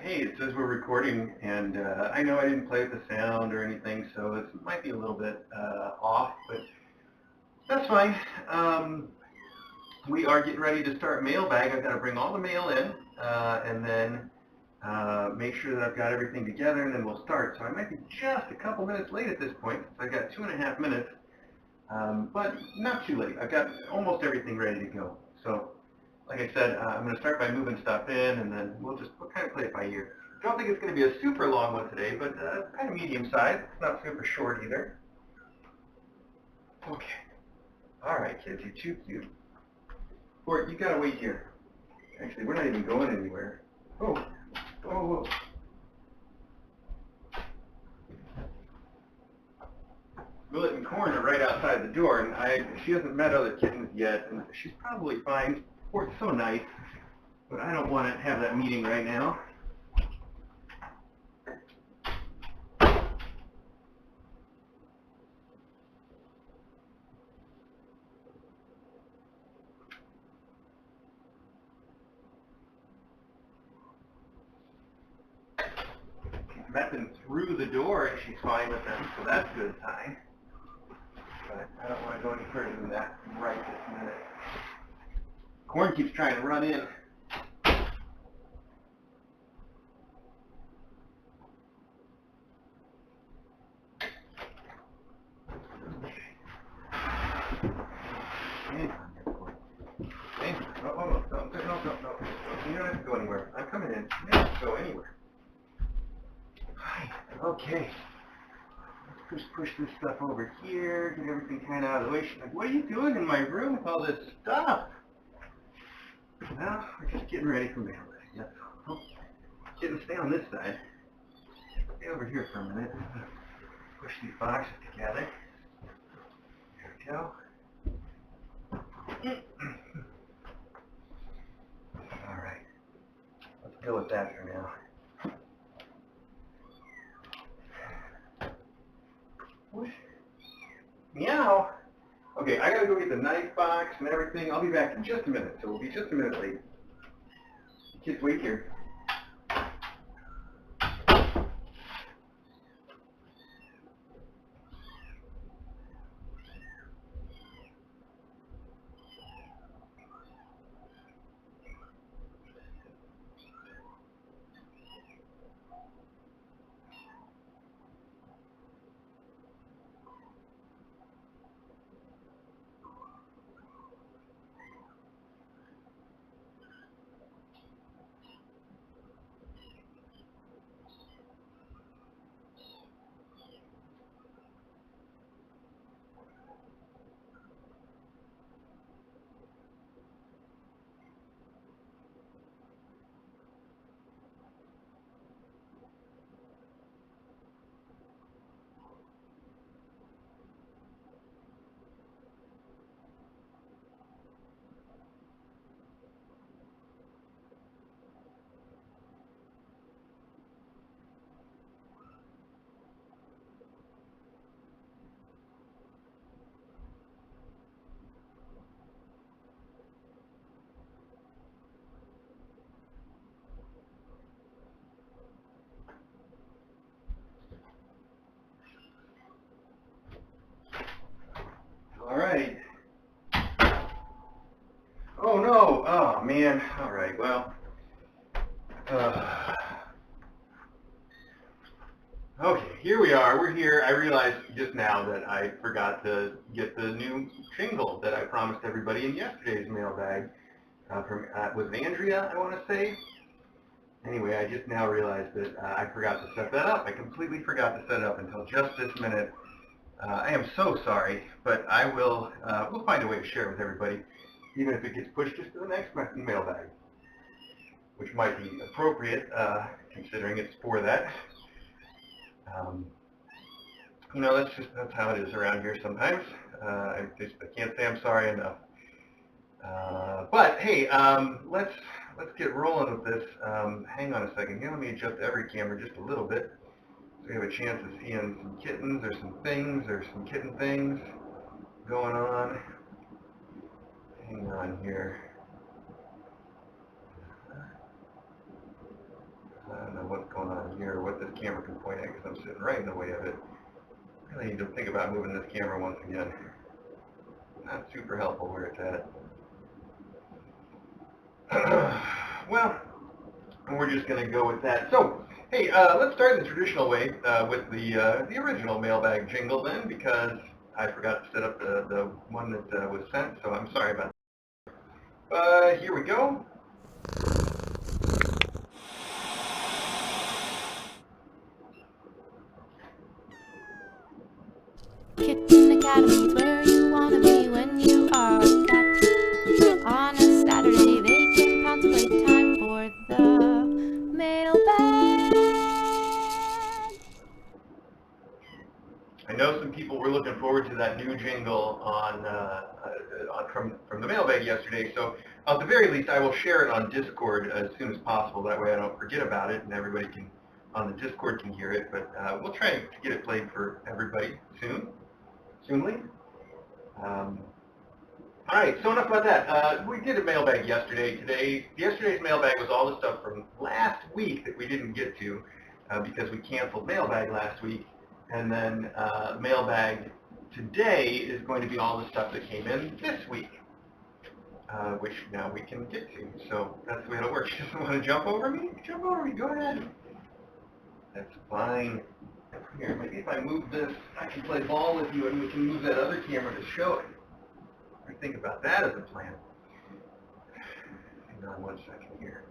hey, it says we're recording, and I know I didn't play with the sound or anything, so this might be a little bit off, but that's fine. We are getting ready to start Mailbag. I've got to bring all the mail in, and then make sure that I've got everything together, and then we'll start. So I might be just a couple minutes late at this point. I've got 2.5 minutes, but not too late. I've got almost everything ready to go. So, like I said, I'm going to start by moving stuff in, and then we'll kind of play it by ear. I don't think it's going to be a super long one today, but kind of medium size. It's not super short either. Okay. All right, kids, you're too cute. Bort, you got to wait here. Actually, we're not even going anywhere. Oh, whoa. Millet and Corn are right outside the door, and she hasn't met other kittens yet, and she's probably fine. Bort's so nice, but I don't want to have that meeting right now. She's met them through the door, and she's fine with them, so that's a good sign. But I don't want to go any further than that right this minute. Corn keeps trying to run in. No. You don't have to go anywhere. I'm coming in. You don't have to go anywhere. Hi. Okay. Let's just push this stuff over here, get everything kind of out of the way. She's like, what are you doing in my room with all this stuff? Well, we're just getting ready for mailbag. That's all. Kitten, stay on this side. Stay over here for a minute. Push these boxes together. There we go. All right. Let's go with that for now. What? Meow. Okay, I gotta go get the knife box and everything. I'll be back in just a minute, so we'll be just a minute late. Kids, wait here. All right. Oh no! Oh man! All right. Well. Okay, here we are. We're here. I realized just now that I forgot to get the new jingle that I promised everybody in yesterday's mailbag. Was it Andrea, I want to say? Anyway, I just now realized that I forgot to set that up. I completely forgot to set it up until just this minute. I am so sorry, but I will. We'll find a way to share it with everybody, even if it gets pushed just to the next mailbag, which might be appropriate considering it's for that. You know, that's how it is around here sometimes. I can't say I'm sorry enough. But hey, let's get rolling with this. Hang on a second here. Let me adjust every camera just a little bit so we have a chance of seeing some kittens or some things or some kitten things going on. Hang on here. No, know what's going on here or what this camera can point at because I'm sitting right in the way of it. I really need to think about moving this camera once again. Not super helpful where it's at. Well, we're just going to go with that. So, hey, let's start the traditional way with the original mailbag jingle then, because I forgot to set up the one that was sent, so I'm sorry about that. Here we go. Kitten Academy's where you wanna be when you are a cat. On a Saturday they can pounce playtime for the mailbag. I know some people were looking forward to that new jingle from the mailbag yesterday, so at the very least I will share it on Discord as soon as possible. That way I don't forget about it and everybody on the Discord can hear it, but we'll try to get it played for everybody soonly. All right, so enough about that. We did a mailbag yesterday. Yesterday's mailbag was all the stuff from last week that we didn't get to because we canceled mailbag last week. And then mailbag today is going to be all the stuff that came in this week, which now we can get to. So that's the way it'll work. She doesn't want to jump over me? Jump over me, go ahead. That's fine. Here, maybe if I move this, I can play ball with you and we can move that other camera to show it. I think about that as a plan. Hang on 1 second here.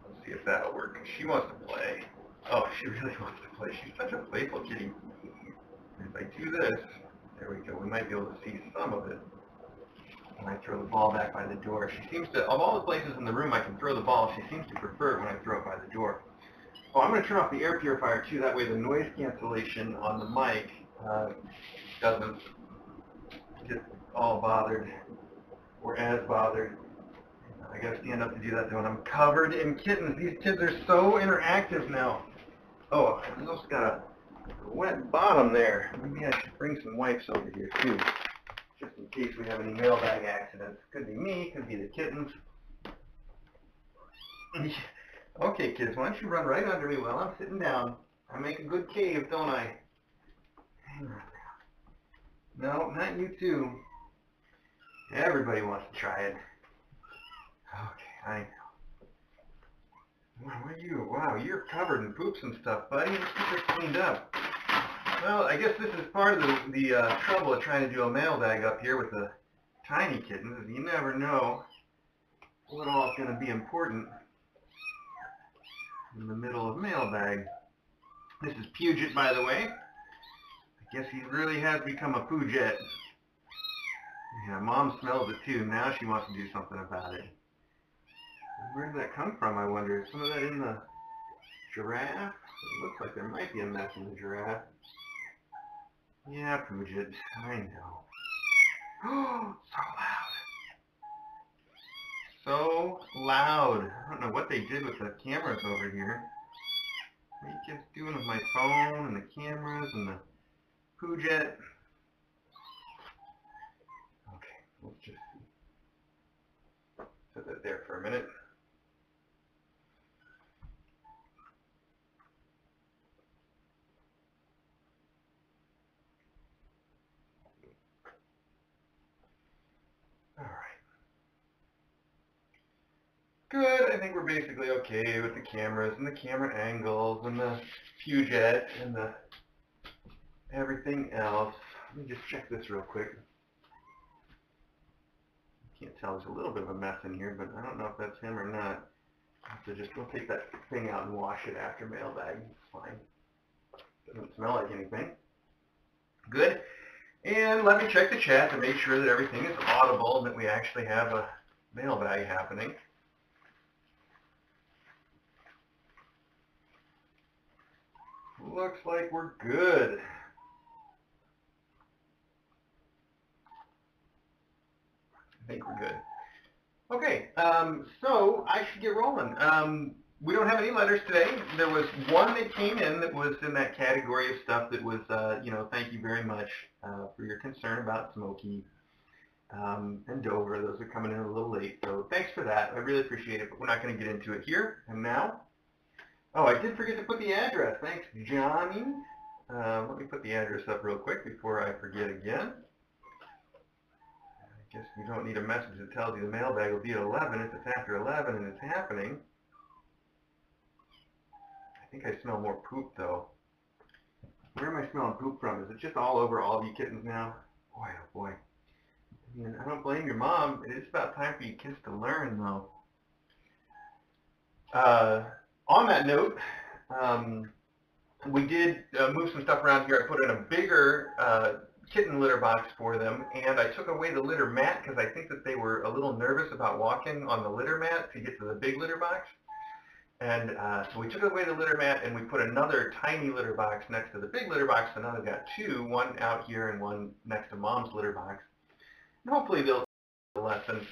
Let's see if that'll work. She wants to play. Oh, she really wants to play. She's such a playful kitty. If I do this, there we go. We might be able to see some of it. When I throw the ball back by the door. She seems to, of all the places in the room I can throw the ball, she seems to prefer it when I throw it by the door. Oh, I'm going to turn off the air purifier too. That way the noise cancellation on the mic doesn't get all bothered or as bothered. I gotta stand up to do that though, and I'm covered in kittens. These kids are so interactive now. Oh, I almost got a wet bottom there. Maybe I should bring some wipes over here too, just in case we have any mailbag accidents. Could be me, could be the kittens. Okay, kids, why don't you run right under me while I'm sitting down? I make a good cave, don't I? Hang on now. No, not you too. Everybody wants to try it. Okay, I know. What are you? Wow, you're covered in poops and stuff, buddy. Let's get this cleaned up. Well, I guess this is part of the trouble of trying to do a mailbag up here with the tiny kittens. Is you never know what all is going to be important in the middle of mailbag. This is Puget, by the way. I guess he really has become a Puget. Yeah, Mom smells it too. Now she wants to do something about it. Where did that come from, I wonder? Is some of that in the giraffe? It looks like there might be a mess in the giraffe. Yeah, Puget, I know. Oh, so loud. So loud. I don't know what they did with the cameras over here. What are you kids doing with my phone and the cameras and the Puget? Okay, let's just set that there for a minute. Good, I think we're basically okay with the cameras and the camera angles and the Puget and the everything else. Let me just check this real quick. Can't tell, there's a little bit of a mess in here, but I don't know if that's him or not. So just go take that thing out and wash it after mailbag. It's fine. Doesn't smell like anything. Good. And let me check the chat to make sure that everything is audible and that we actually have a mailbag happening. Looks like we're good. I think we're good. Okay, so I should get rolling. We don't have any letters today. There was one that came in that was in that category of stuff that was, thank you very much for your concern about Smokey and Dover. Those are coming in a little late, so thanks for that. I really appreciate it, but we're not going to get into it here and now. Oh, I did forget to put the address. Thanks, Johnny. Let me put the address up real quick before I forget again. I guess you don't need a message that tells you the mailbag will be at 11 if it's after 11 and it's happening. I think I smell more poop, though. Where am I smelling poop from? Is it just all over all of you kittens now? Boy, oh boy. I mean, I don't blame your mom. It is about time for you kids to learn, though. On that note, we did move some stuff around here. I put in a bigger kitten litter box for them, and I took away the litter mat because I think that they were a little nervous about walking on the litter mat to get to the big litter box. And so we took away the litter mat and we put another tiny litter box next to the big litter box. So now they've got two, one out here and one next to mom's litter box. And hopefully they'll learn the lesson.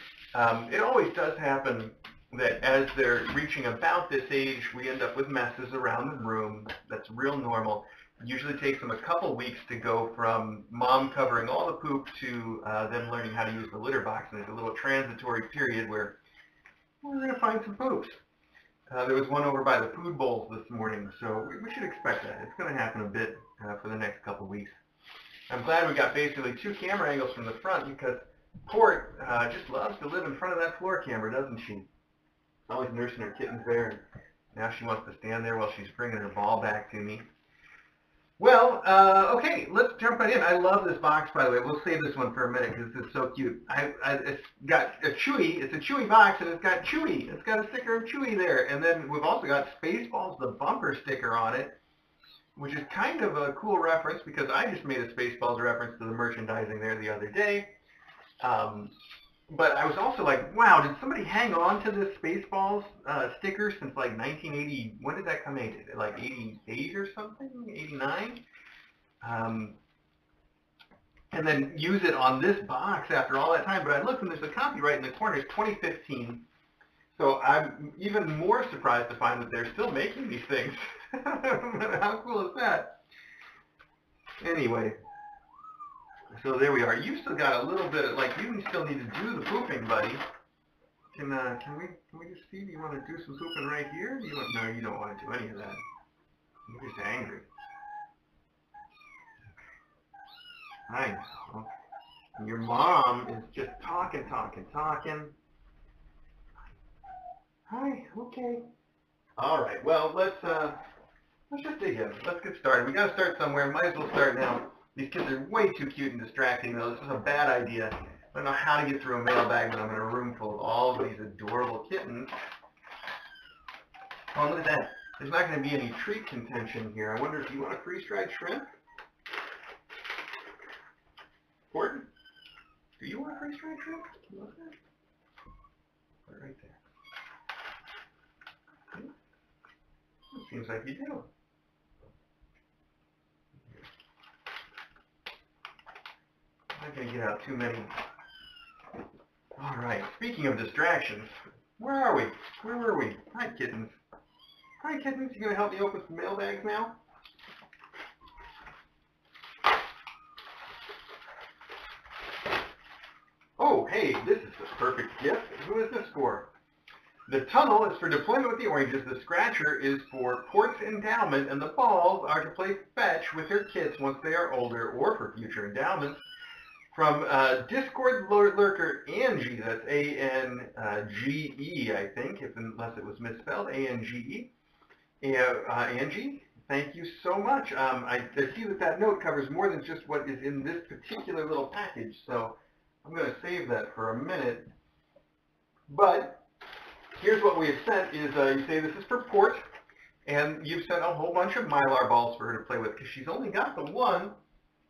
It always does happen that as they're reaching about this age, we end up with messes around the room. That's real normal. It usually takes them a couple weeks to go from mom covering all the poop to them learning how to use the litter box. And there's a little transitory period where we're going to find some poops. There was one over by the food bowls this morning, so we should expect that. It's going to happen a bit for the next couple weeks. I'm glad we got basically two camera angles from the front because Port just loves to live in front of that floor camera, doesn't she? Always nursing her kittens there, and now she wants to stand there while she's bringing her ball back to me. Well, okay, let's jump right in. I love this box, by the way. We'll save this one for a minute because it's so cute. It's got a Chewy. It's a Chewy box, and it's got Chewy. It's got a sticker of Chewy there. And then we've also got Spaceballs, the bumper sticker on it, which is kind of a cool reference because I just made a Spaceballs reference to the merchandising there the other day. But I was also like, wow, did somebody hang on to this Spaceballs sticker since like 1980? When did that come out? Like 88 or something? 89? And then use it on this box after all that time. But I looked and there's a copyright in the corner. It's 2015. So I'm even more surprised to find that they're still making these things. How cool is that? Anyway. So there we are. You still got a little bit of, like, you still need to do the pooping, buddy. Can we just see? Do you want to do some pooping right here? No, you don't want to do any of that. You're just angry. I know. And your mom is just talking. Hi, okay. All right. Well, let's just dig in. Let's get started. We got to start somewhere. Might as well start now. These kids are way too cute and distracting, though. This is a bad idea. I don't know how to get through a mailbag when I'm in a room full of all of these adorable kittens. Oh, look at that. There's not going to be any treat contention here. I wonder if you want a freeze-dried shrimp? Gordon? Do you want a freeze-dried shrimp? Can you look at that? Put it right there. It seems like you do. I'm not going to get out too many. All right. Speaking of distractions, where are we? Where were we? Hi, kittens. Hi, kittens. You going to help me open some mailbags now? Oh, hey, this is the perfect gift. Who is this for? The tunnel is for deployment with the oranges. The scratcher is for Port's endowment, and the balls are to play fetch with her kits once they are older or for future endowments. From Discord lurker Angie, that's A-N-G-E, I think, unless it was misspelled, A-N-G-E. Angie, thank you so much. I see that note covers more than just what is in this particular little package, so I'm going to save that for a minute. But here's what we have sent is you say this is for Port, and you've sent a whole bunch of Mylar balls for her to play with because she's only got the one.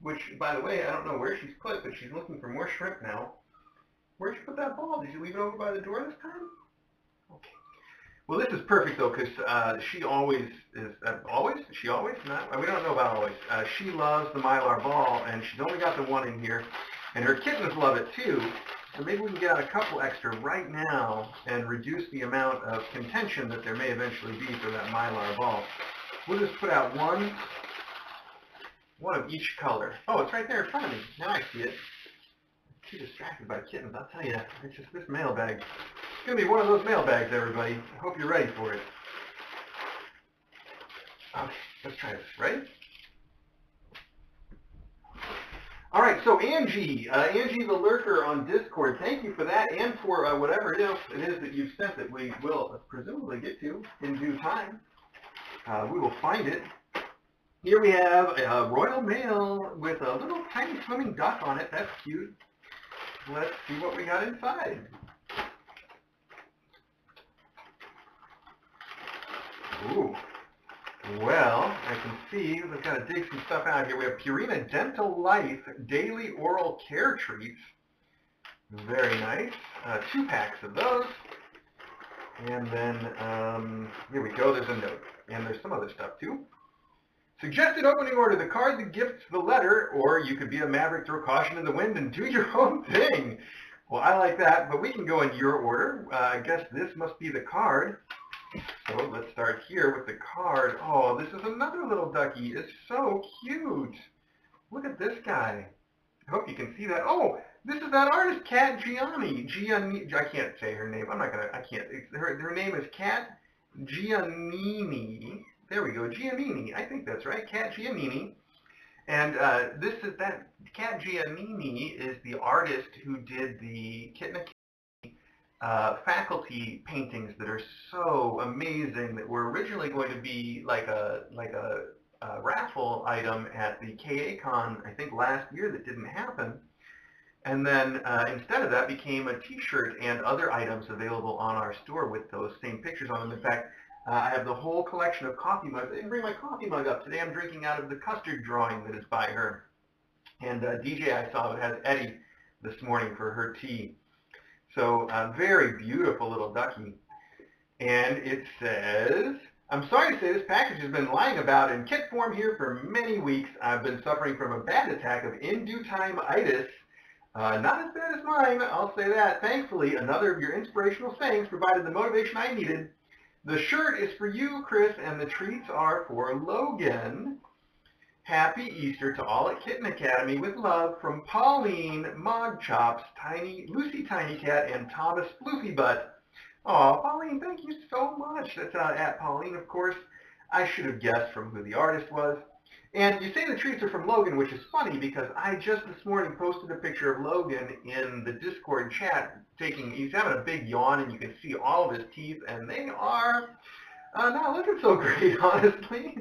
Which, by the way, I don't know where she's put, but she's looking for more shrimp now. Where'd you put that ball? Did you leave it over by the door this time? Okay. Well, this is perfect, though, because she always is... always? She always? Not, we don't know about always. She loves the Mylar ball, and she's only got the one in here. And her kittens love it, too. So maybe we can get out a couple extra right now and reduce the amount of contention that there may eventually be for that Mylar ball. We'll just put out one of each color. Oh, it's right there in front of me. Now I see it. I'm too distracted by kittens, I'll tell you. It's just this mailbag. It's going to be one of those mailbags, everybody. I hope you're ready for it. Okay, let's try this, right? All right, so Angie, Angie the Lurker on Discord, thank you for that and for whatever else it is that you've sent that we will presumably get to in due time. We will find it. Here we have a Royal Mail with a little tiny swimming duck on it. That's cute. Let's see what we got inside. Ooh. Well, I can see we've got to dig some stuff out here. We have Purina Dental Life Daily Oral Care Treats. Very nice. 2 packs of those. And then, here we go. There's a note. And there's some other stuff, too. Suggested opening order. The card that gifts the letter, or you could be a maverick, throw caution in the wind, and do your own thing. Well, I like that, but we can go in your order. I guess this must be the card. So let's start here with the card. Oh, this is another little ducky. It's so cute. Look at this guy. I hope you can see that. Oh, this is that artist, Kat Gianni. I can't say her name. I can't. Her name is Kat Giannini. There we go, Giannini. I think that's right, Kat Giannini. And Kat Giannini is the artist who did the Kitten faculty paintings that are so amazing, that were originally going to be like a raffle item at the KA-Con, I think last year, that didn't happen. And then instead of that became a t-shirt and other items available on our store with those same pictures on them. In fact, I have the whole collection of coffee mugs. I didn't bring my coffee mug up. Today I'm drinking out of the custard drawing that is by her. And DJ I saw has Eddie this morning for her tea. So very beautiful little ducky. And it says, I'm sorry to say this package has been lying about in kit form here for many weeks. I've been suffering from a bad attack of in due time-itis. Not as bad as mine, I'll say that. Thankfully, another of your inspirational sayings provided the motivation I needed. The shirt is for you, Chris, and the treats are for Logan. Happy Easter to all at Kitten Academy, with love from Pauline, Mog Chops, Lucy Tiny Cat, and Thomas Floofy Butt. Oh, Pauline, thank you so much. That's at Pauline, of course. I should have guessed from who the artist was. And you say the treats are from Logan, which is funny because I just this morning posted a picture of Logan in the Discord chat. He's having a big yawn, and you can see all of his teeth, and they are not looking so great, honestly.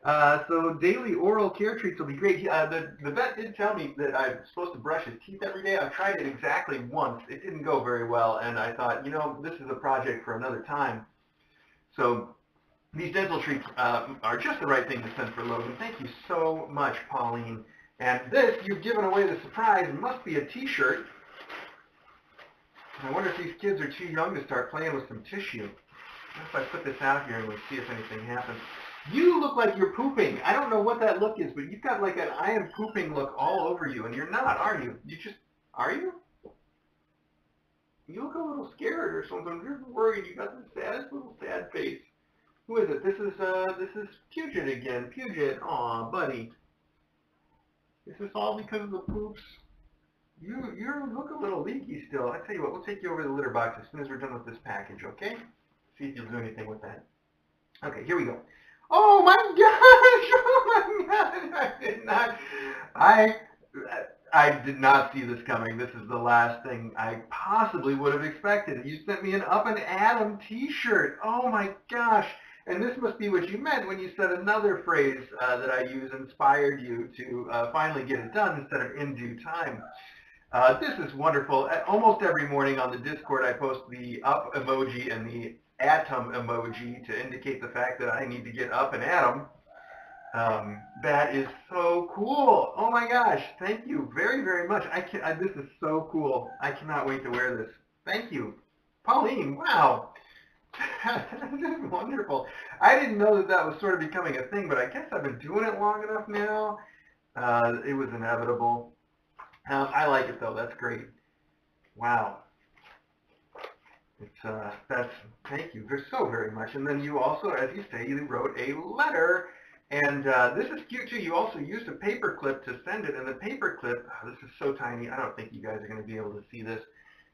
So daily oral care treats will be great. The vet did tell me that I'm supposed to brush his teeth every day. I've tried it exactly once. It didn't go very well, and I thought, this is a project for another time. So these dental treats are just the right thing to send for Logan. Thank you so much, Pauline. And this, you've given away the surprise, must be a t-shirt. I wonder if these kids are too young to start playing with some tissue. What if I put this out here and we see if anything happens? You look like you're pooping. I don't know what that look is, but you've got like an I am pooping look all over you, and you're not, are you? Are you? You look a little scared or something. You're worried. You got the saddest little sad face. Who is it? This is Puget again. Puget, aw, buddy. Is this all because of the poops? You look a little leaky still. I tell you what, we'll take you over to the litter box as soon as we're done with this package, okay? See if you'll do anything with that. Okay, here we go. Oh my gosh! Oh my god! I did not see this coming. This is the last thing I possibly would have expected. You sent me an Up and Adam t-shirt. Oh my gosh! And this must be what you meant when you said another phrase that I use inspired you to finally get it done instead of in due time. This is wonderful. Almost every morning on the Discord I post the up emoji and the atom emoji to indicate the fact that I need to get up and atom. That is so cool. Oh my gosh. Thank you very, very much. This is so cool. I cannot wait to wear this. Thank you. Pauline, wow. That's just wonderful. I didn't know that was sort of becoming a thing, but I guess I've been doing it long enough now. It was inevitable. I like it though. That's great. Wow. Thank you so very much. And then you also, as you say, you wrote a letter, and this is cute too. You also used a paper clip to send it, and the paper clip, this is so tiny. I don't think you guys are going to be able to see this.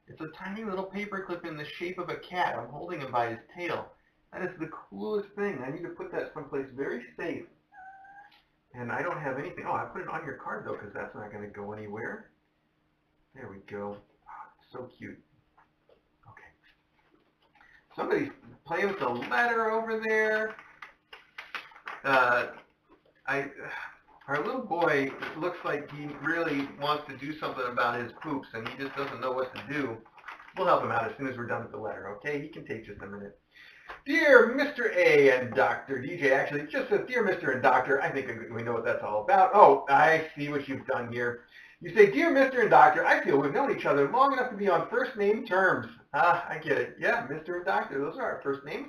It's a tiny little paper clip in the shape of a cat. I'm holding him by his tail. That is the coolest thing. I need to put that someplace very safe. And I don't have anything. Oh, I put it on your card, though, because that's not going to go anywhere. There we go. Oh, so cute. Okay. Somebody's playing with the letter over there. Our little boy looks like he really wants to do something about his poops, and he just doesn't know what to do. We'll help him out as soon as we're done with the letter, okay? He can take just a minute. Dear Mr. A and Dr. DJ, actually, it just says, Dear Mr. and Doctor. I think we know what that's all about. Oh, I see what you've done here. You say, Dear Mr. and Doctor, I feel we've known each other long enough to be on first name terms. Ah, I get it. Yeah, Mr. and Doctor, those are our first names.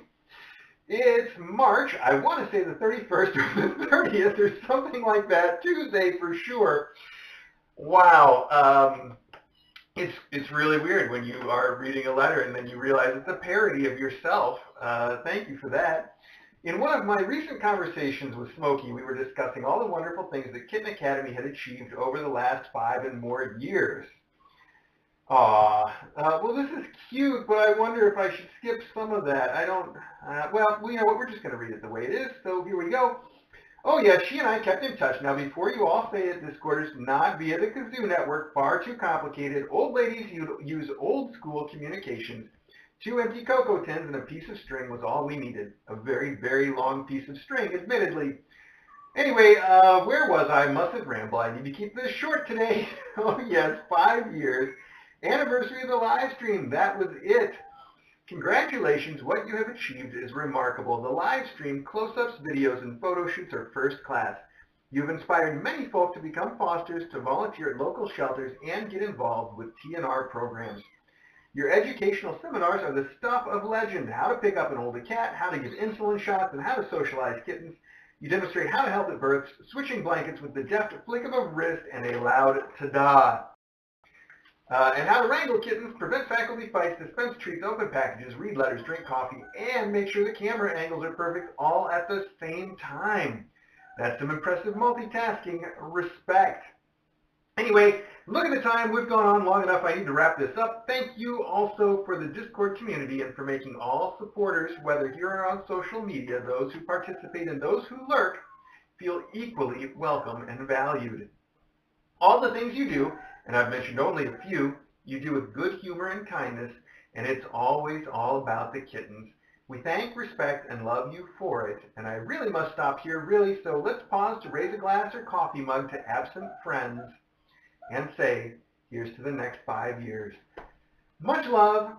It's March, I want to say the 31st or the 30th or something like that, Tuesday for sure. Wow, it's really weird when you are reading a letter and then you realize it's a parody of yourself. Thank you for that. In one of my recent conversations with Smokey, we were discussing all the wonderful things that Kitten Academy had achieved over the last 5 and more years. Well, this is cute, but I wonder if I should skip some of that. I don't, well, you know what, we're just going to read it the way it is, so here we go. Oh, yeah, she and I kept in touch. Now, before you all say it, Discorders, not via the Kazoo network, far too complicated. Old ladies use old-school communications. 2 empty cocoa tins and a piece of string was all we needed. A very, very long piece of string, admittedly. Anyway, where was I? Mustn't ramble. I need to keep this short today. Oh, yes, 5 years. Anniversary of the live stream. That was it. Congratulations. What you have achieved is remarkable. The live stream, close-ups, videos, and photo shoots are first class. You've inspired many folk to become fosters, to volunteer at local shelters, and get involved with TNR programs. Your educational seminars are the stuff of legend. How to pick up and hold a cat, how to give insulin shots, and how to socialize kittens. You demonstrate how to help at births, switching blankets with the deft flick of a wrist and a loud ta-da. And how to wrangle kittens, prevent faculty fights, dispense treats, open packages, read letters, drink coffee, and make sure the camera angles are perfect all at the same time. That's some impressive multitasking. Respect. Anyway, look at the time. We've gone on long enough. I need to wrap this up. Thank you also for the Discord community and for making all supporters, whether here or on social media, those who participate and those who lurk, feel equally welcome and valued. All the things you do, and I've mentioned only a few, you do with good humor and kindness, and it's always all about the kittens. We thank, respect, and love you for it, and I really must stop here, really, so let's pause to raise a glass or coffee mug to absent friends and say, here's to the next 5 years. Much love,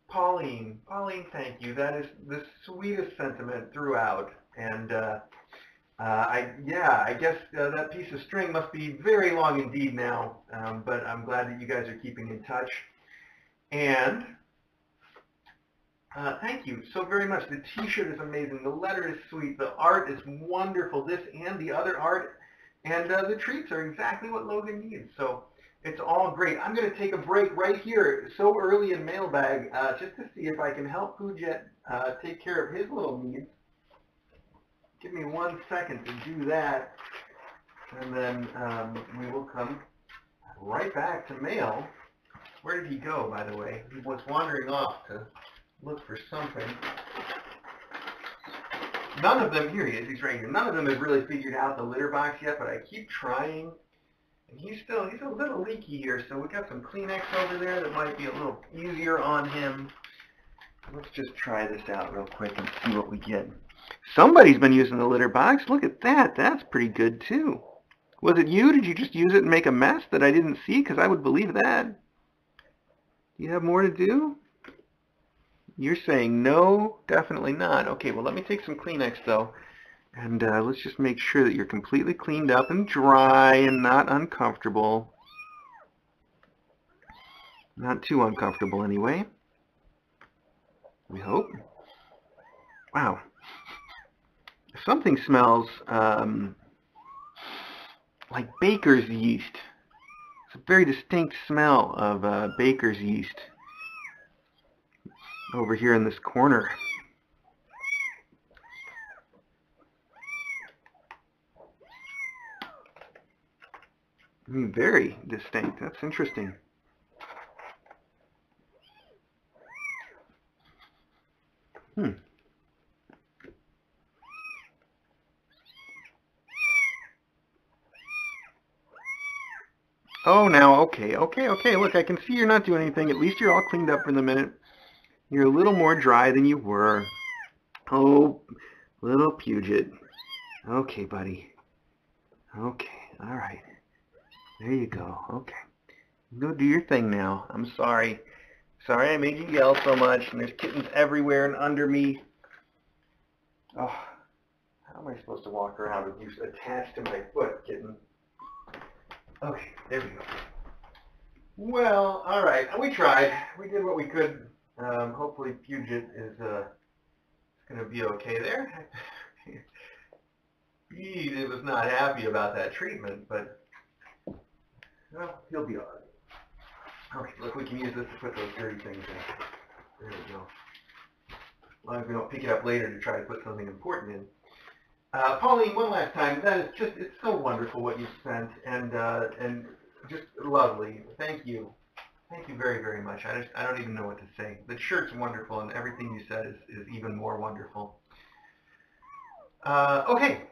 Pauline. Pauline, thank you. That is the sweetest sentiment throughout, and I guess that piece of string must be very long indeed now, but I'm glad that you guys are keeping in touch. And thank you so very much. The t-shirt is amazing. The letter is sweet. The art is wonderful. This and the other art. And the treats are exactly what Logan needs. So it's all great. I'm going to take a break right here so early in Mailbag just to see if I can help Poojet take care of his little needs. Give me 1 second to do that, and then we will come right back to mail. Where did he go, by the way? He was wandering off to look for something. None of them, here he is, he's right here. None of them have really figured out the litter box yet, but I keep trying. And he's a little leaky here, so we've got some Kleenex over there that might be a little easier on him. Let's just try this out real quick and see what we get. Somebody's been using the litter box. Look at that. That's pretty good, too. Was it you? Did you just use it and make a mess that I didn't see? Because I would believe that. Do you have more to do? You're saying no, definitely not. Okay, well, let me take some Kleenex, though. And let's just make sure that you're completely cleaned up and dry and not uncomfortable. Not too uncomfortable, anyway. We hope. Wow. Something smells like baker's yeast. It's a very distinct smell of baker's yeast over here in this corner. I mean, very distinct. That's interesting. Oh, now, okay. Look, I can see you're not doing anything. At least you're all cleaned up for the minute. You're a little more dry than you were. Oh, little Puget. Okay, buddy. Okay, all right. There you go. Okay. Go do your thing now. I'm sorry. Sorry I made you yell so much, and there's kittens everywhere and under me. Oh, how am I supposed to walk around with you attached to my foot, kitten? Okay, there we go. Well, all right. We tried. We did what we could. Hopefully Puget is going to be okay there. He was not happy about that treatment, but well, he'll be all right. Okay, look, we can use this to put those dirty things in. There we go. As long as we don't pick it up later to try to put something important in. Pauline, one last time. That is just, it's so wonderful what you've sent, and just lovely. Thank you. Thank you very, very much. I don't even know what to say. The shirt's wonderful, and everything you said is even more wonderful. Okay.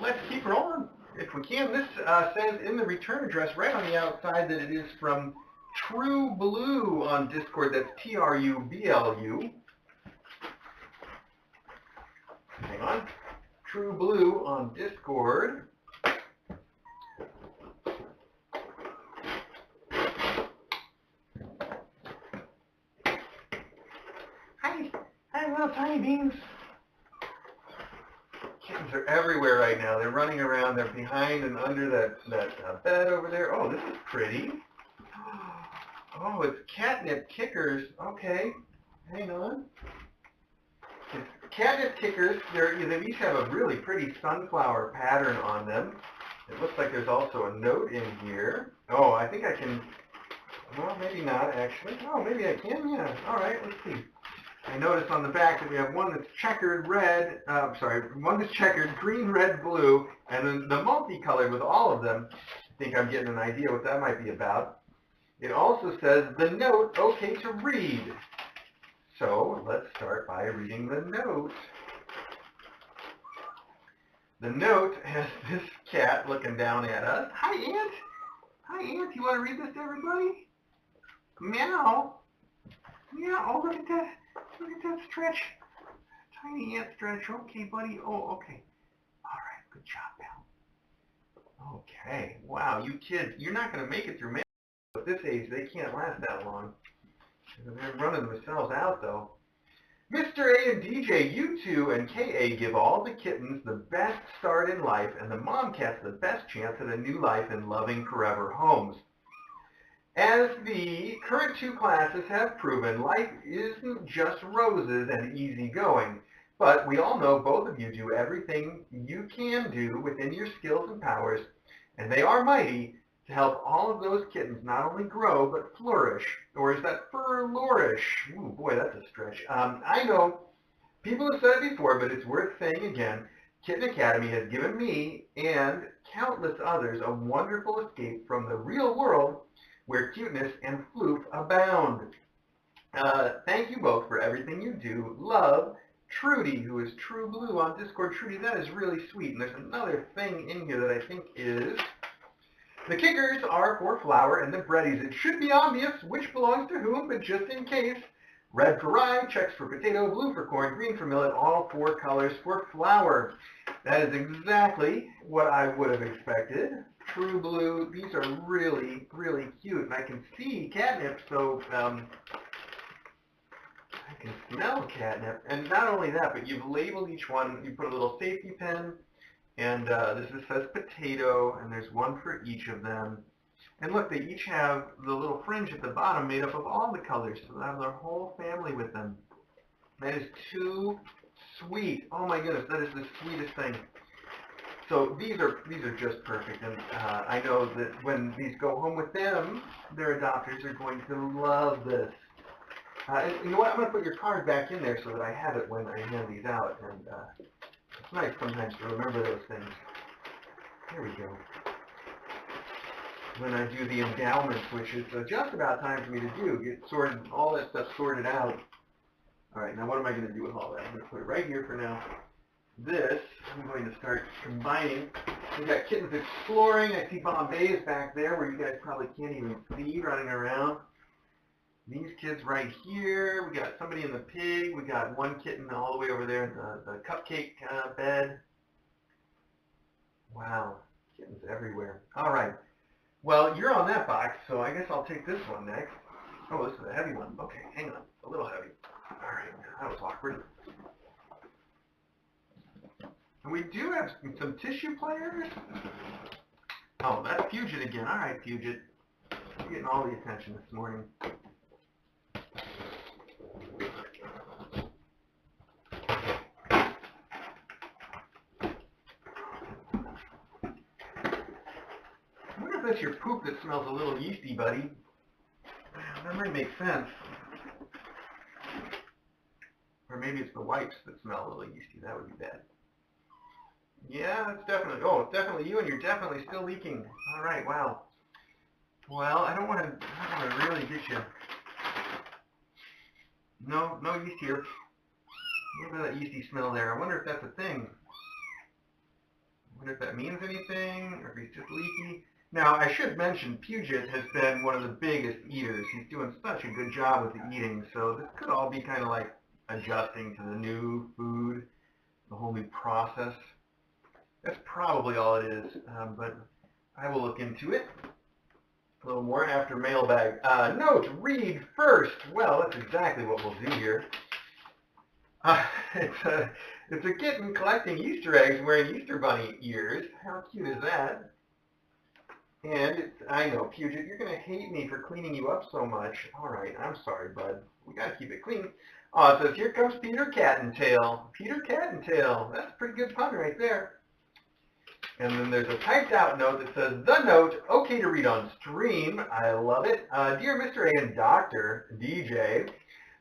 Let's keep rolling if we can. This says in the return address right on the outside that it is from True Blue on Discord. That's TRUBLU. Hang on. True Blue on Discord. Hi, little tiny beans. Kittens are everywhere right now. They're running around. They're behind and under that bed over there. Oh, this is pretty. Oh, it's catnip kickers. Okay, hang on. It's catnip kickers. They each have a really pretty sunflower pattern on them. It looks like there's also a note in here. Oh, I think I can. Well, maybe not actually. Oh, maybe I can. Yeah. All right. Let's see. I notice on the back that we have one that's checkered red, one that's checkered green, red, blue, and then the multicolored with all of them. I think I'm getting an idea what that might be about. It also says the note, okay to read. So let's start by reading the note. The note has this cat looking down at us. Hi, Aunt. Hi, Aunt. You want to read this to everybody? Meow. Yeah, oh, look at that. Look at that stretch. Tiny ant stretch. Okay, buddy. Oh, okay. All right. Good job, pal. Okay. Wow, you kids, you're not going to make it through mail. At this age, they can't last that long. They're running themselves out, though. Mr. A and DJ, you two and KA give all the kittens the best start in life and the mom cats the best chance at a new life in loving forever homes. As the current two classes have proven, life isn't just roses and easy going, but we all know both of you do everything you can do within your skills and powers, and they are mighty to help all of those kittens not only grow, but flourish. Or is that flourish? Ooh, boy, that's a stretch. I know people have said it before, but it's worth saying again. Kitten Academy has given me and countless others a wonderful escape from the real world where cuteness and floof abound. Thank you both for everything you do. Love, Trudy, who is True Blue on Discord. Trudy, that is really sweet. And there's another thing in here that I think is... The kickers are for flour and the breadies. It should be obvious which belongs to whom, but just in case, red for rye, checks for potato, blue for corn, green for millet, all four colors for flour. That is exactly what I would have expected. True Blue, these are really, really cute. And I can see catnip, so I can smell catnip. And not only that, but you've labeled each one. You put a little safety pin, and this says potato, and there's one for each of them. And look, they each have the little fringe at the bottom made up of all the colors, so they have their whole family with them. That is too sweet. Oh my goodness, that is the sweetest thing. So these are just perfect, and I know that when these go home with them, their adopters are going to love this. And you know what? I'm going to put your card back in there so that I have it when I hand these out, and it's nice sometimes to remember those things. Here we go. When I do the endowments, which is just about time for me to do, get sorted, all that stuff sorted out. All right, now what am I going to do with all that? I'm going to put it right here for now. this, I'm going to start combining. We've got Kittens Exploring. I see Bombay's back there where you guys probably can't even see running around. These kids right here. We got somebody in the pig. We got one kitten all the way over there in the cupcake bed. Wow, kittens everywhere. All right. Well, you're on that box, so I guess I'll take this one next. Oh, this is a heavy one. Okay, hang on. A little heavy. All right, that was awkward. And we do have some tissue players. Oh, that's Puget again. All right, Puget. You're getting all the attention this morning. I wonder if that's your poop that smells a little yeasty, buddy. That might make sense. Or maybe it's the wipes that smell a little yeasty. That would be bad. Yeah, it's definitely, oh, it's definitely you, and you're definitely still leaking. All right, wow. Well, I don't want to really get you. No yeast here. A little bit of that yeasty smell there. I wonder if that's a thing. I wonder if that means anything, or if he's just leaky. Now, I should mention, Puget has been one of the biggest eaters. He's doing such a good job with the eating, so this could all be kind of like adjusting to the new food, the whole new process. That's probably all it is, but I will look into it a little more after mailbag. Note, read first. Well, that's exactly what we'll do here. It's a kitten collecting Easter eggs wearing Easter bunny ears. How cute is that? And I know, Puget, you're going to hate me for cleaning you up so much. All right, I'm sorry, bud. We got to keep it clean. Oh, it says, here comes Peter Catentail. Peter Catentail. That's a pretty good pun right there. And then there's a typed out note that says, the note, okay to read on stream. I love it. Dear Mr. A and Dr. DJ,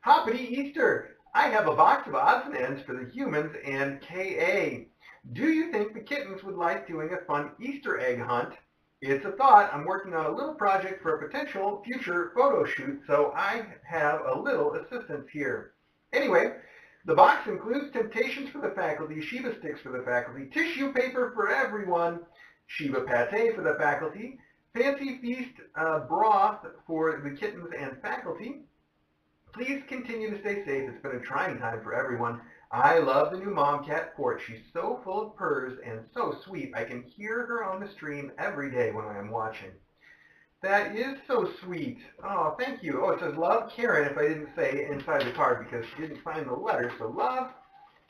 Hoppity Easter. I have a box of odds and ends for the humans and KA. Do you think the kittens would like doing a fun Easter egg hunt? It's a thought. I'm working on a little project for a potential future photo shoot, so I have a little assistance here. Anyway, the box includes temptations for the faculty, Shiba sticks for the faculty, tissue paper for everyone, Shiba pate for the faculty, fancy feast broth for the kittens and faculty. Please continue to stay safe. It's been a trying time for everyone. I love the new mom cat Port. She's so full of purrs and so sweet. I can hear her on the stream every day when I am watching. That is so sweet. Oh, thank you. Oh, it says love Karen if I didn't say inside the card because she didn't find the letter. So love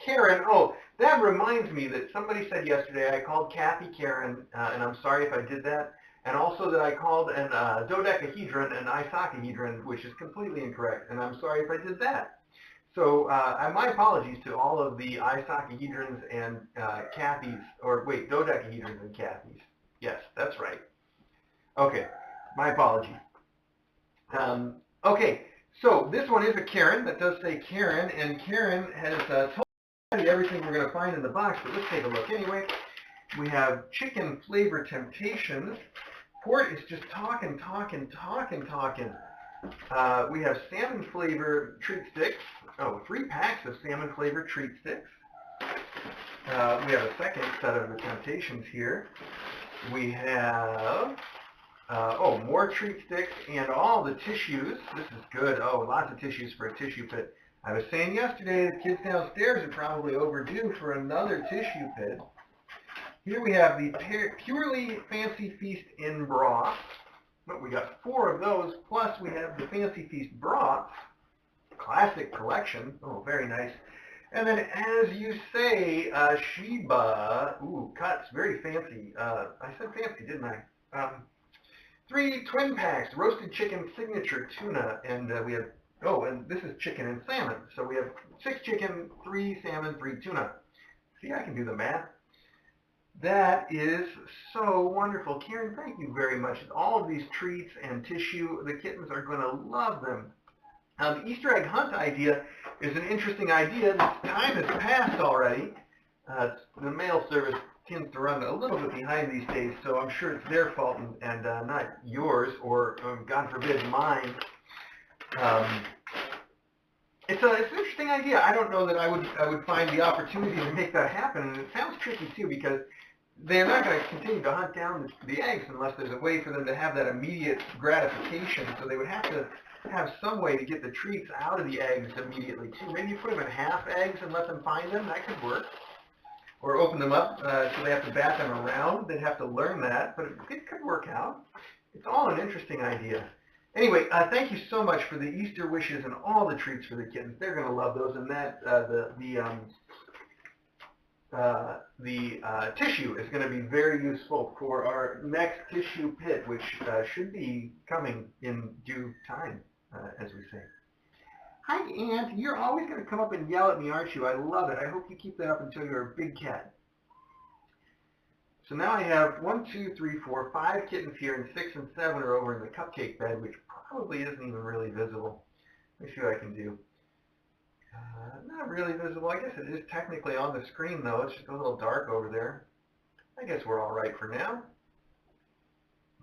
Karen. Oh, that reminds me that somebody said yesterday I called Kathy Karen, and I'm sorry if I did that. And also that I called an dodecahedron an isocahedron, which is completely incorrect. And I'm sorry if I did that. So my apologies to all of the isocahedrons and Kathys, or wait, dodecahedrons and Kathys. Yes, that's right. Okay, my apologies. Okay, so this one is a Karen. That does say Karen, and Karen has told me everything we're going to find in the box, but let's take a look anyway. We have chicken flavor temptations. Port is just talking. We have salmon flavor treat sticks. Oh, 3 packs of salmon flavor treat sticks. We have a second set of the temptations here. We have, more treat sticks and all the tissues. This is good. Oh, lots of tissues for a tissue pit. I was saying yesterday the kids downstairs are probably overdue for another tissue pit. Here we have the Purely Fancy Feast in broth. But we got 4 of those, plus we have the Fancy Feast broth, classic collection. Oh, very nice. And then, as you say, Shiba, ooh, cuts, very fancy. I said fancy, didn't I? 3 twin packs, roasted chicken signature tuna, and we have, oh, and this is chicken and salmon. So we have 6 chicken, 3 salmon, 3 tuna. See, I can do the math. That is so wonderful. Karen, thank you very much. All of these treats and tissue, the kittens are going to love them. The Easter egg hunt idea is an interesting idea. The time has passed already. The mail service tends to run a little bit behind these days, so I'm sure it's their fault and not yours or, God forbid, mine. It's an interesting interesting idea. I don't know that I would find the opportunity to make that happen, and it sounds tricky too because they're not going to continue to hunt down the eggs unless there's a way for them to have that immediate gratification. So they would have to have some way to get the treats out of the eggs immediately too. Maybe you put them in half eggs and let them find them. That could work. Or open them up so they have to bat them around. They'd have to learn that, but it could work out. It's all an interesting idea. Anyway, thank you so much for the Easter wishes and all the treats for the kittens. They're going to love those, and that the tissue is going to be very useful for our next tissue pit, which should be coming in due time, as we say. Hi, Aunt. You're always going to come up and yell at me, aren't you? I love it. I hope you keep that up until you're a big cat. So now I have 1, 2, 3, 4, 5 kittens here, and 6 and 7 are over in the cupcake bed, which probably isn't even really visible. Let me see what I can do. Not really visible. I guess it is technically on the screen, though. It's just a little dark over there. I guess we're all right for now.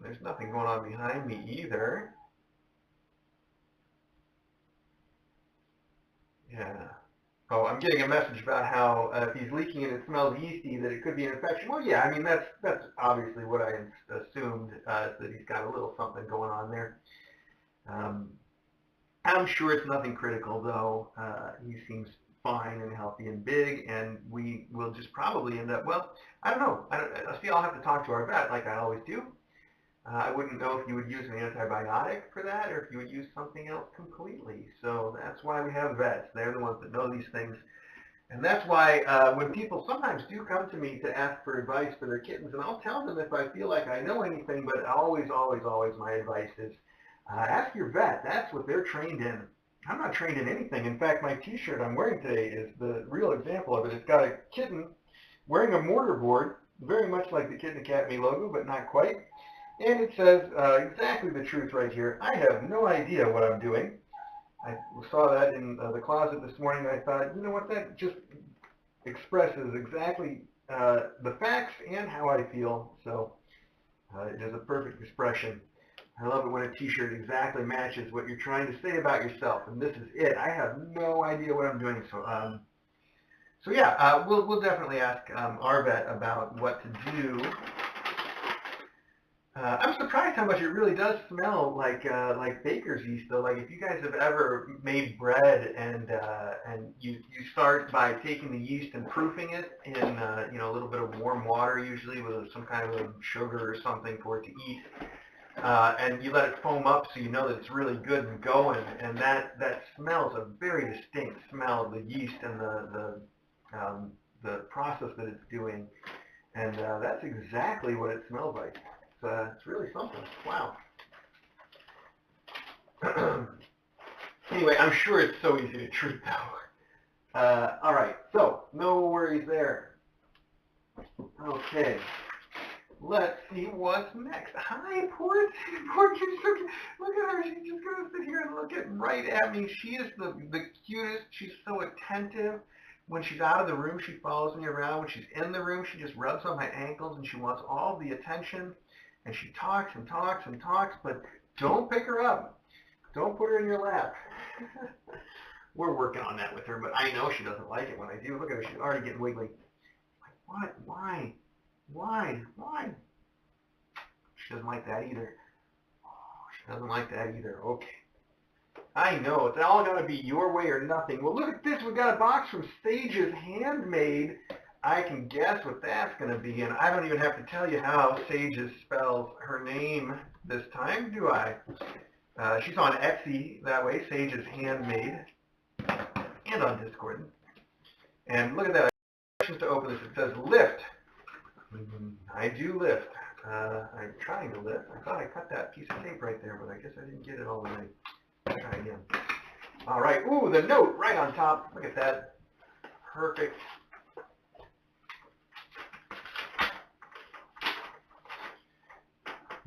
There's nothing going on behind me either. Yeah. Oh, I'm getting a message about how if he's leaking and it smells yeasty, that it could be an infection. Well, yeah, I mean, that's obviously what I assumed, that he's got a little something going on there. I'm sure it's nothing critical, though. He seems fine and healthy and big, and we will just probably end up, well, I don't know. See, I'll have to talk to our vet like I always do. I wouldn't know if you would use an antibiotic for that or if you would use something else completely. So that's why we have vets. They're the ones that know these things. And that's why when people sometimes do come to me to ask for advice for their kittens, and I'll tell them if I feel like I know anything, but always, always, always my advice is ask your vet. That's what they're trained in. I'm not trained in anything. In fact, my t-shirt I'm wearing today is the real example of it. It's got a kitten wearing a mortar board, very much like the Kitten Academy logo, but not quite. And it says exactly the truth right here. I have no idea what I'm doing. I saw that in the closet this morning, and I thought, you know what, that just expresses exactly the facts and how I feel. So it is a perfect expression. I love it when a t-shirt exactly matches what you're trying to say about yourself, and this is it. I have no idea what I'm doing. So yeah, we'll definitely ask our vet about what to do. I'm surprised how much it really does smell like baker's yeast, though. Like if you guys have ever made bread and you start by taking the yeast and proofing it in a little bit of warm water, usually with some kind of sugar or something for it to eat, and you let it foam up so you know that it's really good and going, and that smells a very distinct smell of the yeast and the process that it's doing, and that's exactly what it smells like. It's really something. Wow. Anyway, I'm sure it's so easy to treat, though. All right, so no worries there. Okay, let's see what's next. Hi, poor kid. Look at her. She's just going to sit here and look right at me. She is the cutest. She's so attentive. When she's out of the room, she follows me around. When she's in the room, she just rubs on my ankles, and she wants all the attention. And she talks and talks and talks, but don't pick her up. Don't put her in your lap. We're working on that with her, but I know she doesn't like it when I do. Look at her. She's already getting wiggly. Like, what? Why? Why? Why? She doesn't like that either. Oh, she doesn't like that either. Okay. I know. It's all got to be your way or nothing. Well, look at this. We've got a box from Sage's Handmade. I can guess what that's going to be, and I don't even have to tell you how Sage spells her name this time, do I? She's on Etsy that way, Sage's Handmade, and on Discord. And look at that. Just to open this, it says lift. I do lift. I'm trying to lift. I thought I cut that piece of tape right there, but I guess I didn't get it all the way. Let's try again. All right. Ooh, the note right on top. Look at that. Perfect.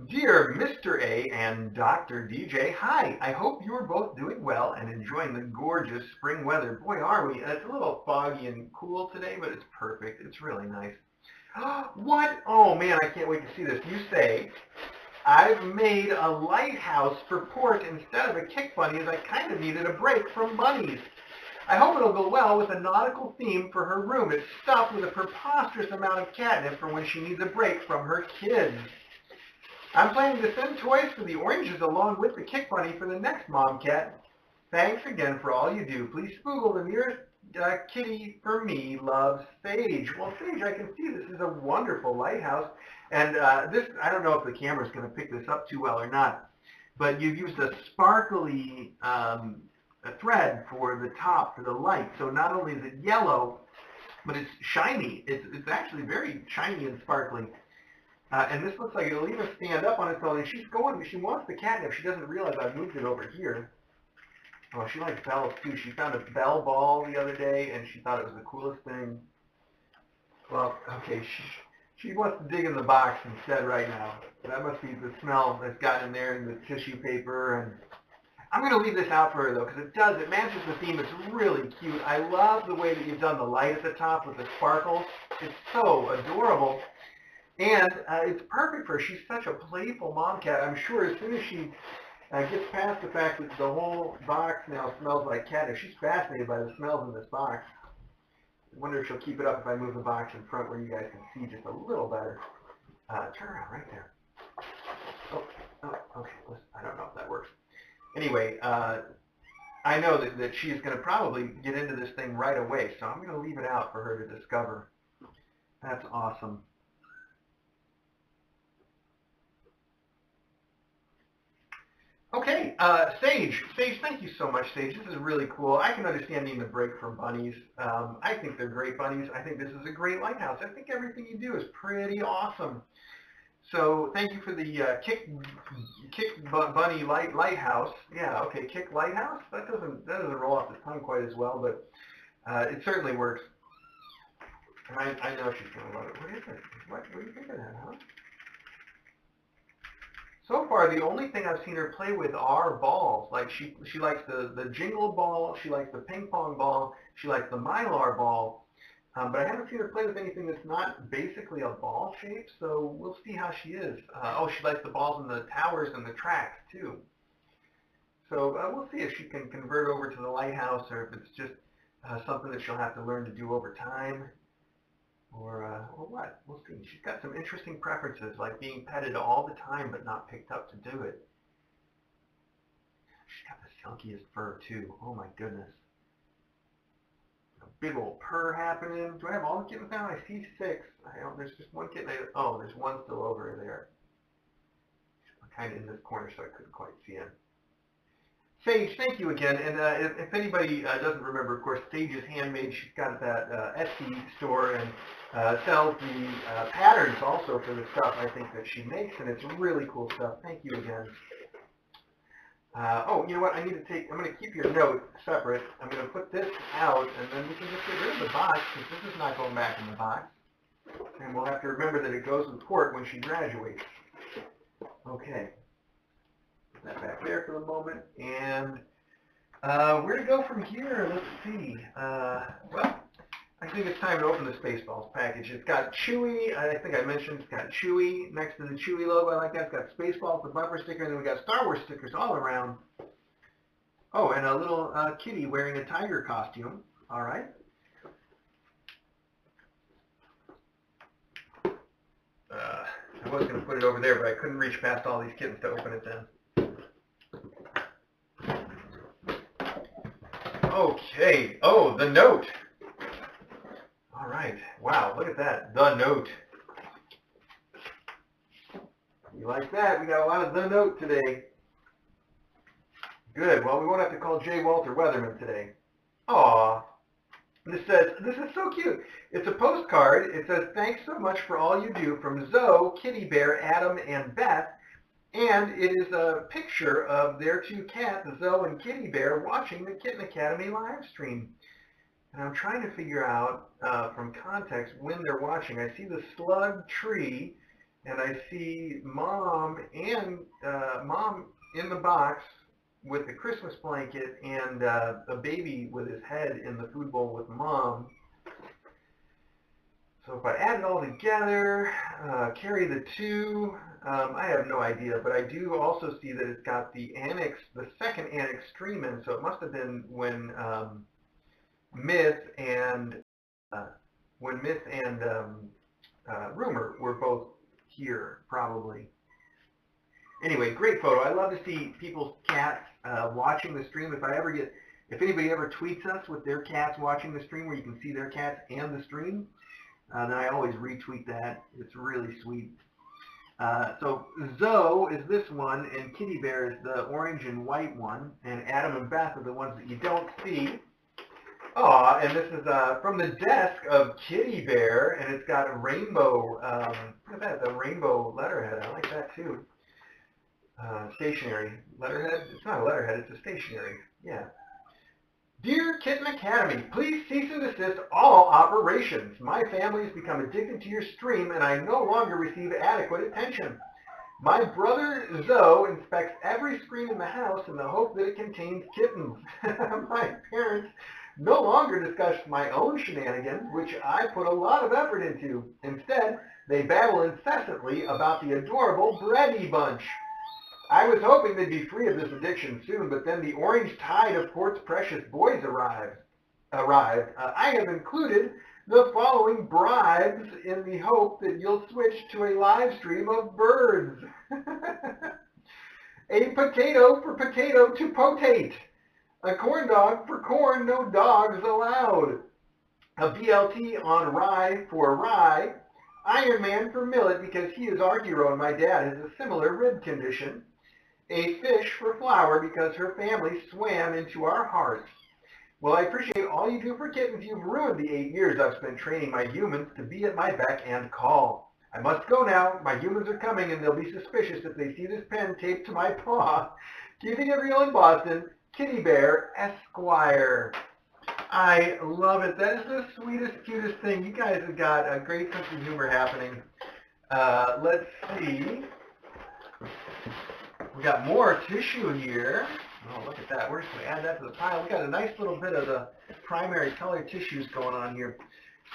Dear Mr. A and Dr. DJ, hi. I hope you are both doing well and enjoying the gorgeous spring weather. Boy, are we. It's a little foggy and cool today, but it's perfect. It's really nice. What? Oh, man, I can't wait to see this. You say, I've made a lighthouse for port instead of a kick bunny as I kind of needed a break from bunnies. I hope it'll go well with a nautical theme for her room. It's stuffed with a preposterous amount of catnip for when she needs a break from her kids. I'm planning to send toys for the oranges along with the Kick Bunny for the next mom cat. Thanks again for all you do. Please spoogle the nearest kitty for me. Love, Sage. Well, Sage, I can see this is a wonderful lighthouse. And this, I don't know if the camera's going to pick this up too well or not, but you've used a sparkly thread for the top, for the light. So not only is it yellow, but it's shiny. It's actually very shiny and sparkly. And this looks like it'll even stand up on its own. And she wants the catnip. She doesn't realize I've moved it over here. Oh, she likes bells too. She found a bell ball the other day, and she thought it was the coolest thing. Well, okay, she wants to dig in the box instead right now. That must be the smell that's got in there and the tissue paper. And I'm going to leave this out for her, though, because it matches the theme. It's really cute. I love the way that you've done the light at the top with the sparkles. It's so adorable. And it's perfect for her. She's such a playful mom cat. I'm sure as soon as she gets past the fact that the whole box now smells like catnip, she's fascinated by the smells in this box. I wonder if she'll keep it up if I move the box in front where you guys can see just a little better. Turn around right there. Oh, okay. Listen, I don't know if that works. Anyway, I know that she's going to probably get into this thing right away, so I'm going to leave it out for her to discover. That's awesome. Okay, Sage, thank you so much, Sage. This is really cool. I can understand needing a break from bunnies. I think they're great bunnies. I think this is a great lighthouse. I think everything you do is pretty awesome. So thank you for the Kick Bunny lighthouse. Yeah, okay, Kick Lighthouse. That doesn't roll off the tongue quite as well, but it certainly works. And I know she's gonna love it. What is it? What do you think of that, huh? So far, the only thing I've seen her play with are balls. Like she likes the jingle ball, she likes the ping pong ball, she likes the mylar ball. But I haven't seen her play with anything that's not basically a ball shape, so we'll see how she is. Oh, she likes the balls in the towers and the tracks, too. So we'll see if she can convert over to the lighthouse or if it's just something that she'll have to learn to do over time. Or what? We'll see. She's got some interesting preferences, like being petted all the time but not picked up to do it. She's got the silkiest fur, too. Oh, my goodness. A big old purr happening. Do I have all the kittens now? I see 6. There's just one kitten. Oh, there's one still over there. I'm kind of in this corner, so I couldn't quite see him. Sage, thank you again. And if anybody doesn't remember, of course, Sage is handmade. She's got that Etsy store and sells the patterns also for the stuff I think that she makes, and it's really cool stuff. Thank you again. Oh, you know what? I'm going to keep your note separate. I'm going to put this out, and then we can just get rid of the box, because this is not going back in the box. And we'll have to remember that it goes in port when she graduates. Okay. Put that back there for the moment. And where to go from here? Let's see. Well, I think it's time to open the Spaceballs package. It's got Chewy. I think I mentioned it's got Chewy next to the Chewy logo. I like that. It's got Spaceballs, the bumper sticker, and then we got Star Wars stickers all around. Oh, and a little kitty wearing a tiger costume. All right. I was going to put it over there, but I couldn't reach past all these kittens to open it then. Okay. Oh, the note. All right. Wow, look at that. The note. You like that? We got a lot of the note today. Good. Well, we won't have to call J. Walter Weatherman today. Aw. This says, this is so cute. It's a postcard. It says, thanks so much for all you do from Zoe, Kitty Bear, Adam, and Beth. And it is a picture of their 2 cats, Zoe and Kitty Bear, watching the Kitten Academy live stream. And I'm trying to figure out from context when they're watching. I see the slug tree, and I see Mom in the box with the Christmas blanket and a baby with his head in the food bowl with Mom. So if I add it all together, carry the 2, I have no idea, but I do also see that it's got the annex, the second annex stream in, so it must have been when Myth and when Myth and Rumor were both here, probably. Anyway, great photo. I love to see people's cats watching the stream. If anybody ever tweets us with their cats watching the stream, where you can see their cats and the stream, then I always retweet that. It's really sweet. So Zoe is this one, and Kitty Bear is the orange and white one, and Adam and Beth are the ones that you don't see. Aw, and this is from the desk of Kitty Bear, and it's got a rainbow, look at that, the rainbow letterhead. I like that too. Stationery. Letterhead? It's not a letterhead, it's a stationery. Yeah. Dear Kitten Academy, please cease and desist all operations. My family has become addicted to your stream, and I no longer receive adequate attention. My brother Zoe inspects every screen in the house in the hope that it contains kittens. My parents no longer discuss my own shenanigans, which I put a lot of effort into. Instead, they babble incessantly about the adorable Brady Bunch. I was hoping they'd be free of this addiction soon, but then the orange tide of Port's precious boys arrived. I have included the following bribes in the hope that you'll switch to a live stream of birds. A potato for potato to potate. A corn dog for corn, no dogs allowed. A BLT on rye for rye. Iron Man for Millet because he is our hero and my dad has a similar rib condition. A fish for Flower because her family swam into our hearts. Well, I appreciate all you do for kittens. You've ruined the 8 years I've spent training my humans to be at my beck and call. I must go now. My humans are coming and they'll be suspicious if they see this pen taped to my paw. Keeping it real in Boston, Kitty Bear, Esquire. I love it. That is the sweetest, cutest thing. You guys have got a great sense of humor happening. Let's see. We got more tissue here. Oh, look at that. We're just going to add that to the pile. We got a nice little bit of the primary color tissues going on here.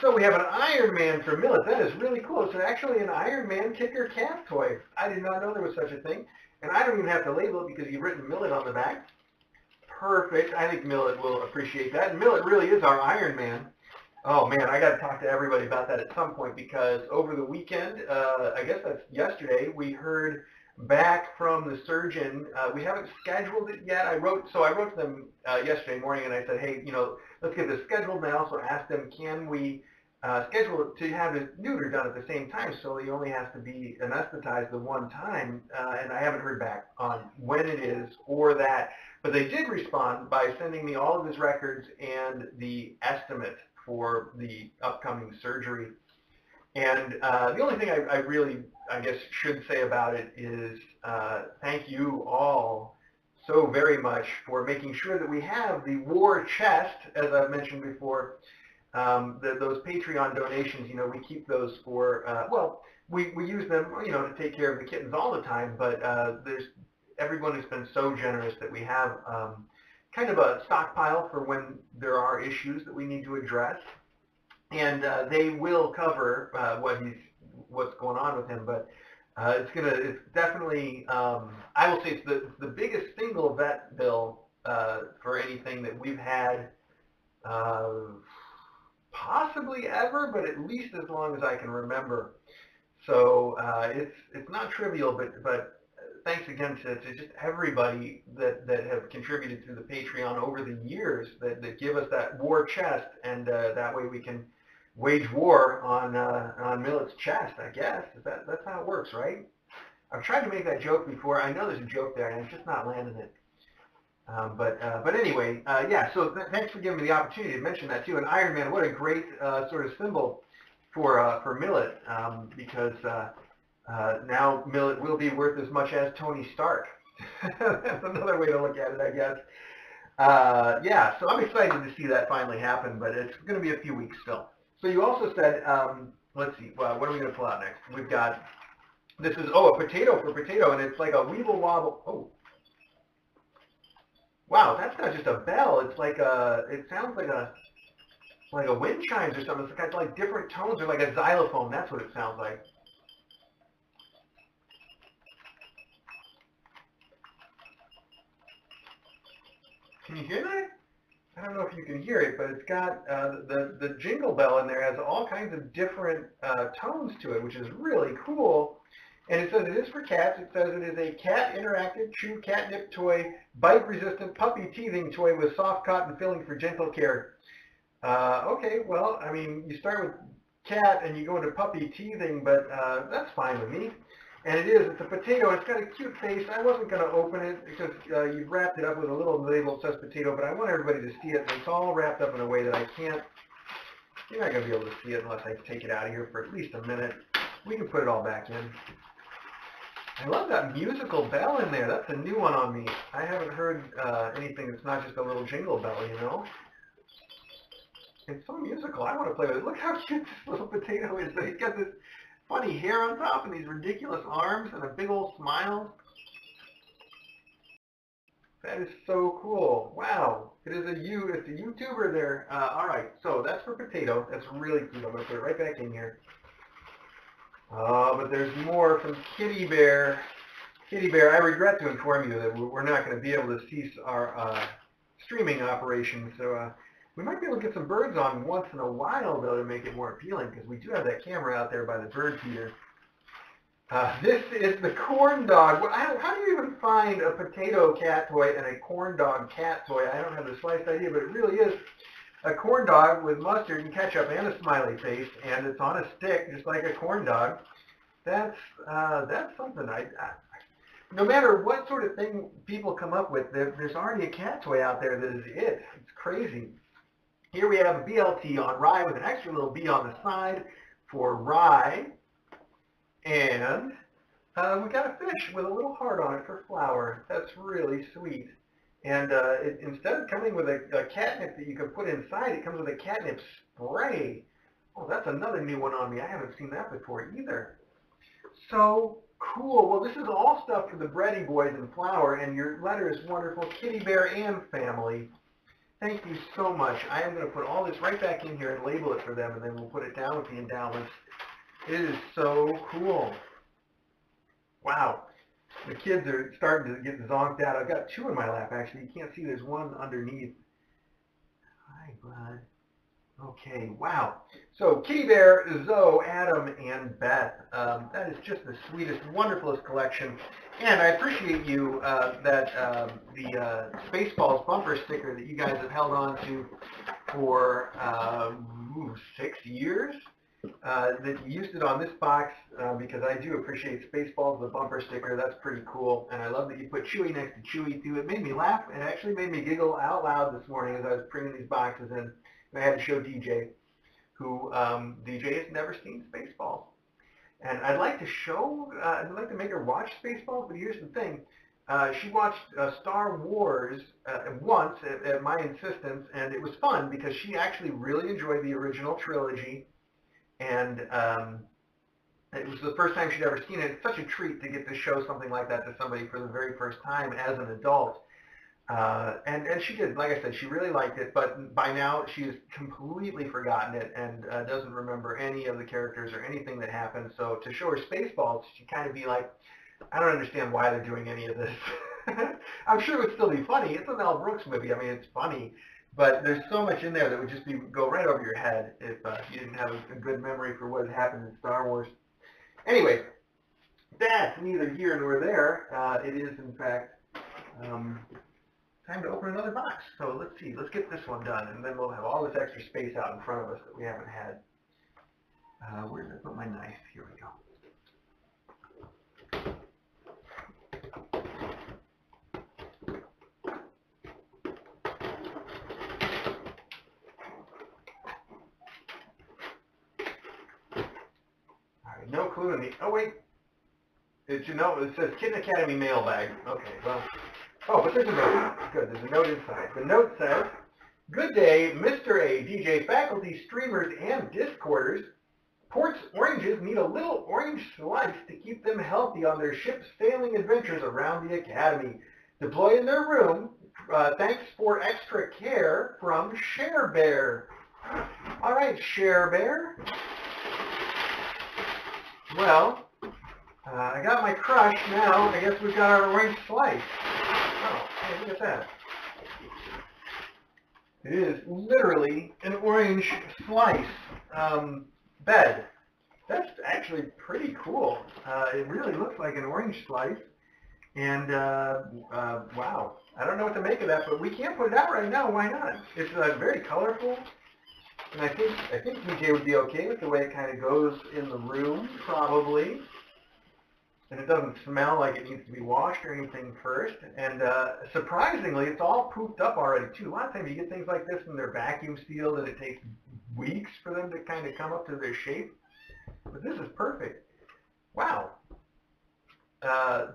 So we have an Iron Man for Millet. That is really cool. It's actually an Iron Man kicker cat toy. I did not know there was such a thing. And I don't even have to label it because you've written Millet on the back. Perfect. I think Millet will appreciate that. And Millet really is our Iron Man. Oh man, I got to talk to everybody about that at some point because over the weekend, I guess that's yesterday, we heard back from the surgeon. We haven't scheduled it yet. I wrote to them yesterday morning and I said, hey, let's get this scheduled. And I also asked them, can we schedule it to have his neuter done at the same time so he only has to be anesthetized the one time. And I haven't heard back on when it is or that. But they did respond by sending me all of his records and the estimate for the upcoming surgery. And the only thing I really, I guess, should say about it is thank you all so very much for making sure that we have the war chest, as I've mentioned before. Those Patreon donations, we keep those for, we use them, to take care of the kittens all the time, but everyone has been so generous that we have kind of a stockpile for when there are issues that we need to address. And they will cover what's going on with him, but it's definitely, I will say it's the biggest single vet bill for anything that we've had possibly ever, but at least as long as I can remember. So it's not trivial, but thanks again to just everybody that have contributed through the Patreon over the years that give us that war chest, and that way we can wage war on Millet's chest, I guess. That's how it works, right? I've tried to make that joke before. I know there's a joke there, and I'm just not landing it. But anyway, yeah, so thanks for giving me the opportunity to mention that too. And Iron Man, what a great sort of symbol for Millet, because now Millet will be worth as much as Tony Stark. That's another way to look at it, I guess. Yeah, so I'm excited to see that finally happen, but it's going to be a few weeks still. So you also said, let's see, what are we going to pull out next? We've got, this is, a potato for potato, and it's like a weeble wobble. Oh. Wow, that's not just a bell. It's like it sounds like a wind chimes or something. It's got like different tones, or like a xylophone. That's what it sounds like. Can you hear that? I don't know if you can hear it, but it's got the jingle bell in there has all kinds of different tones to it, which is really cool. And it says it is for cats. It says it is a cat interactive chew catnip toy, bite resistant puppy teething toy with soft cotton filling for gentle care. Okay, well, I mean, you start with cat and you go into puppy teething, but that's fine with me. And it's a potato. It's got a cute face. I wasn't going to open it because you've wrapped it up with a little label that says potato, but I want everybody to see it. It's all wrapped up in a way that you're not going to be able to see it unless I take it out of here for at least a minute. We can put it all back in. I love that musical bell in there. That's a new one on me. I haven't heard anything that's not just a little jingle bell, you know? It's so musical. I want to play with it. Look how cute this little potato is. He's got this funny hair on top and these ridiculous arms and a big old smile. That is so cool. Wow. It's a YouTuber there. All right, so that's for potato. That's really cute. I'm going to put it right back in here. But there's more from Kitty Bear. Kitty Bear, I regret to inform you that we're not going to be able to cease our streaming operation. So we might be able to get some birds on once in a while, though, to make it more appealing, because we do have that camera out there by the bird feeder. This is the corn dog. How do you even find a potato cat toy and a corn dog cat toy? I don't have the slightest idea, but it really is a corn dog with mustard and ketchup and a smiley face, and it's on a stick, just like a corn dog. That's something. No matter what sort of thing people come up with, there's already a cat toy out there that is it. It's crazy. Here we have a BLT on rye with an extra little B on the side for rye. And we got a fish with a little heart on it for flour. That's really sweet. And instead of coming with a catnip that you can put inside, it comes with a catnip spray. Oh, that's another new one on me. I haven't seen that before either. So cool. Well, this is all stuff for the Bready Boys and flour, and your letter is wonderful. Kitty Bear and family. Thank you so much. I am going to put all this right back in here and label it for them, and then we'll put it down with the endowments. It is so cool. Wow. The kids are starting to get zonked out. I've got two in my lap, actually. You can't see there's one underneath. Hi, bud. Okay, wow. So Kitty Bear, Zoe, Adam, and Beth. That is just the sweetest, wonderfulest collection. And I appreciate you the Spaceballs bumper sticker that you guys have held on to for 6 years. That you used it on this box because I do appreciate Spaceballs, the bumper sticker. That's pretty cool. And I love that you put Chewy next to Chewy too. It made me laugh. It actually made me giggle out loud this morning as I was bringing these boxes in. And I had to show DJ, who DJ has never seen Spaceballs. And I'd like to make her watch Spaceballs, but here's the thing. She watched Star Wars once at my insistence, and it was fun because she actually really enjoyed the original trilogy. And it was the first time she'd ever seen it. It's such a treat to get to show something like that to somebody for the very first time as an adult. And she did, like I said, she really liked it, but by now she's completely forgotten it and doesn't remember any of the characters or anything that happened. So to show her Spaceballs, she'd kind of be like, I don't understand why they're doing any of this. I'm sure it would still be funny. It's a Mel Brooks movie. I mean, it's funny. But there's so much in there that would just go right over your head if you didn't have a good memory for what had happened in Star Wars. Anyway, that's neither here nor there. It is, in fact, time to open another box. So let's see. Let's get this one done, and then we'll have all this extra space out in front of us that we haven't had. Where did I put my knife? Here we go. No clue in the, oh wait, it says Kitten Academy Mailbag. Okay, well, oh, but there's a note. Good, there's a note inside. The note says, good day, Mr. A, DJ, faculty, streamers, and Discorders. Port's oranges need a little orange slice to keep them healthy on their ship's sailing adventures around the Academy. Deploy in their room. Thanks for extra care from Share Bear. All right, Share Bear. Well, I got my crush now. I guess we've got our orange slice. Oh, hey, look at that. It is literally an orange slice bed. That's actually pretty cool. It really looks like an orange slice. And wow, I don't know what to make of that, but we can't put it out right now. Why not? It's very colorful, and I think BJ would be okay with the way it kind of goes in the room, probably. And it doesn't smell like it needs to be washed or anything first. And surprisingly, it's all pooped up already too. A lot of times you get things like this and they're vacuum sealed, and it takes weeks for them to kind of come up to their shape. But this is perfect. Wow.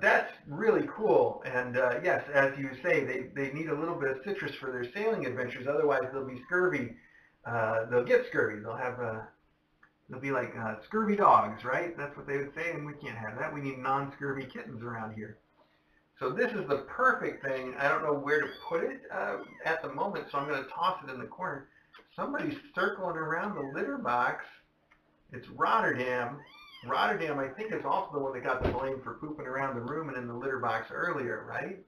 That's really cool, and yes, as you say, they need a little bit of citrus for their sailing adventures. Otherwise, they'll be scurvy. They'll get scurvy. They'll be like scurvy dogs, right? That's what they would say, and we can't have that. We need non-scurvy kittens around here. So this is the perfect thing. I don't know where to put it at the moment, so I'm going to toss it in the corner. Somebody's circling around the litter box. It's Rotterdam. Rotterdam, I think, is also the one that got the blame for pooping around the room and in the litter box earlier, right?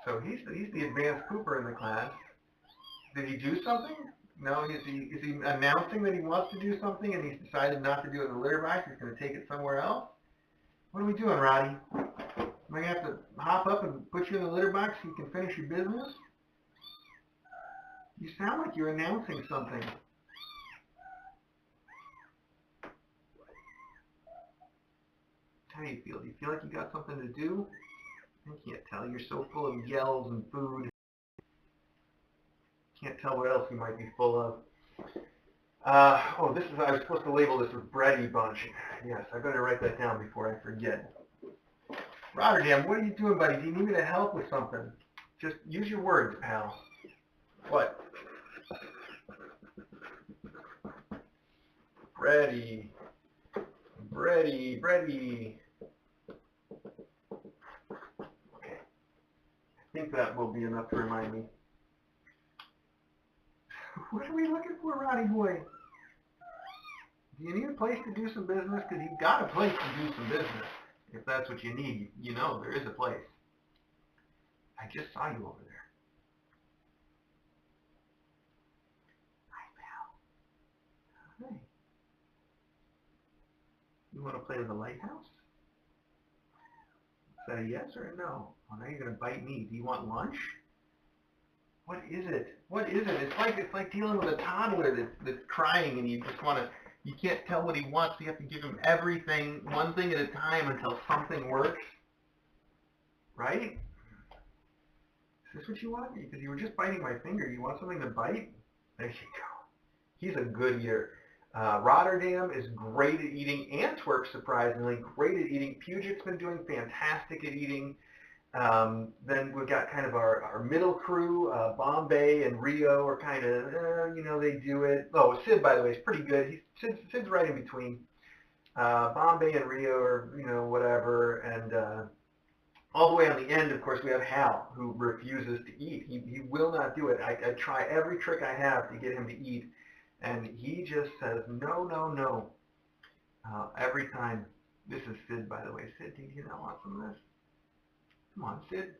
So he's the advanced pooper in the class. Did he do something? No, is he announcing that he wants to do something and he's decided not to do it in the litter box? He's going to take it somewhere else? What are we doing, Roddy? Am I going to have to hop up and put you in the litter box so you can finish your business? You sound like you're announcing something. How do you feel? Do you feel like you got something to do? I can't tell. You're so full of yells and food. Can't tell what else you might be full of. I was supposed to label this with Bready Bunch. Yes, I better write that down before I forget. Rotterdam, what are you doing, buddy? Do you need me to help with something? Just use your words, pal. What? Bready. I think that will be enough to remind me. What are we looking for, Roddy boy? Do you need a place to do some business? Because you've got a place to do some business. If that's what you need, you know there is a place. I just saw you over there. Hi, pal. Hi. You want to play with the lighthouse? Is that a yes or a no? Oh, now you're going to bite me. Do you want lunch? What is it? What is it? It's like dealing with a toddler that's crying and you just want to, you can't tell what he wants. You have to give him everything, one thing at a time until something works. Right? Is this what you want? Because you were just biting my finger. You want something to bite? There you go. He's a good eater. Rotterdam is great at eating. Antwerp, surprisingly, great at eating. Puget's been doing fantastic at eating. Then we've got kind of our middle crew. Bombay and Rio are kind of, they do it. Oh, Sid, by the way, is pretty good. Sid's right in between. Bombay and Rio are, whatever. And all the way on the end, of course, we have Hal, who refuses to eat. He will not do it. I try every trick I have to get him to eat. And he just says, no, no, no. Every time. This is Sid, by the way. Sid, do you not want some of this? Come on, Sid.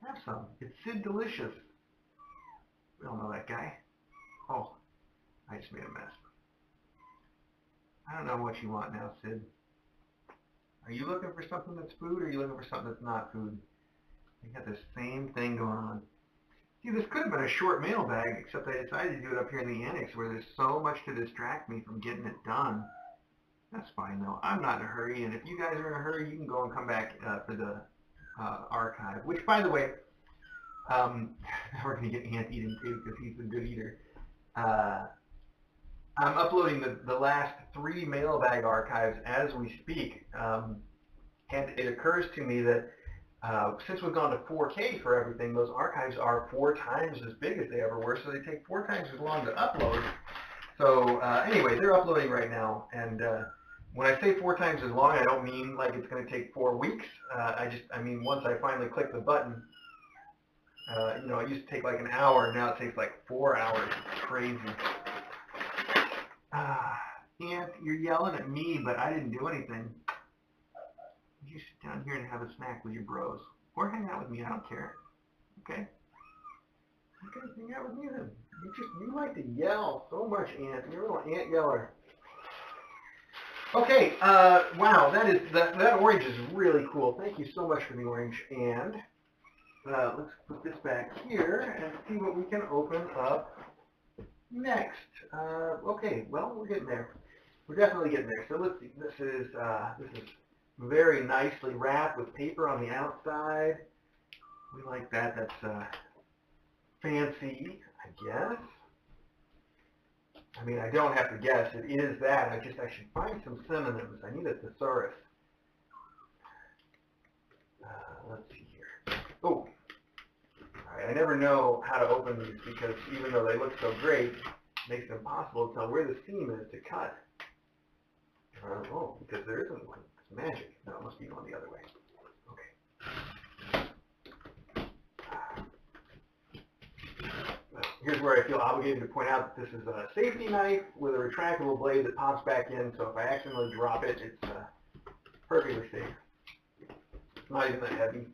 Have some. It's Sid Delicious. We all know that guy. Oh, I just made a mess. I don't know what you want now, Sid. Are you looking for something that's food, or are you looking for something that's not food? You got the same thing going on. See, this could have been a short mailbag, except I decided to do it up here in the annex where there's so much to distract me from getting it done. That's fine, though. I'm not in a hurry, and if you guys are in a hurry, you can go and come back for the archive. Which, by the way, we're going to get Ant eating too, because he's a good eater. I'm uploading the last 3 mailbag archives as we speak, and it occurs to me that since we've gone to 4K for everything, those archives are 4 times as big as they ever were, so they take 4 times as long to upload. So anyway, they're uploading right now, and when I say 4 times as long, I don't mean like it's going to take 4 weeks. I mean once I finally click the button. It used to take like an hour, now it takes like 4 hours. It's crazy. Ant, you're yelling at me, but I didn't do anything. You sit down here and have a snack with your bros. Or hang out with me, I don't care. Okay? You guys hang out with me then. You like to yell so much, Ant. You're a little ant yeller. Okay, wow, that orange is really cool. Thank you so much for the orange. And let's put this back here and see what we can open up next. Okay, well, we're getting there. We're definitely getting there. So let's see. This is very nicely wrapped with paper on the outside. We like that. That's fancy, I guess. I mean, I don't have to guess. It is that. I should find some synonyms. I need a thesaurus. Let's see here. Oh, all right. I never know how to open these because even though they look so great, it makes it impossible to tell where the seam is to cut. Oh, because there isn't one. It's magic. No, it must be going the other way. Here's where I feel obligated to point out that this is a safety knife with a retractable blade that pops back in, so if I accidentally drop it, it's perfectly safe. It's not even that heavy.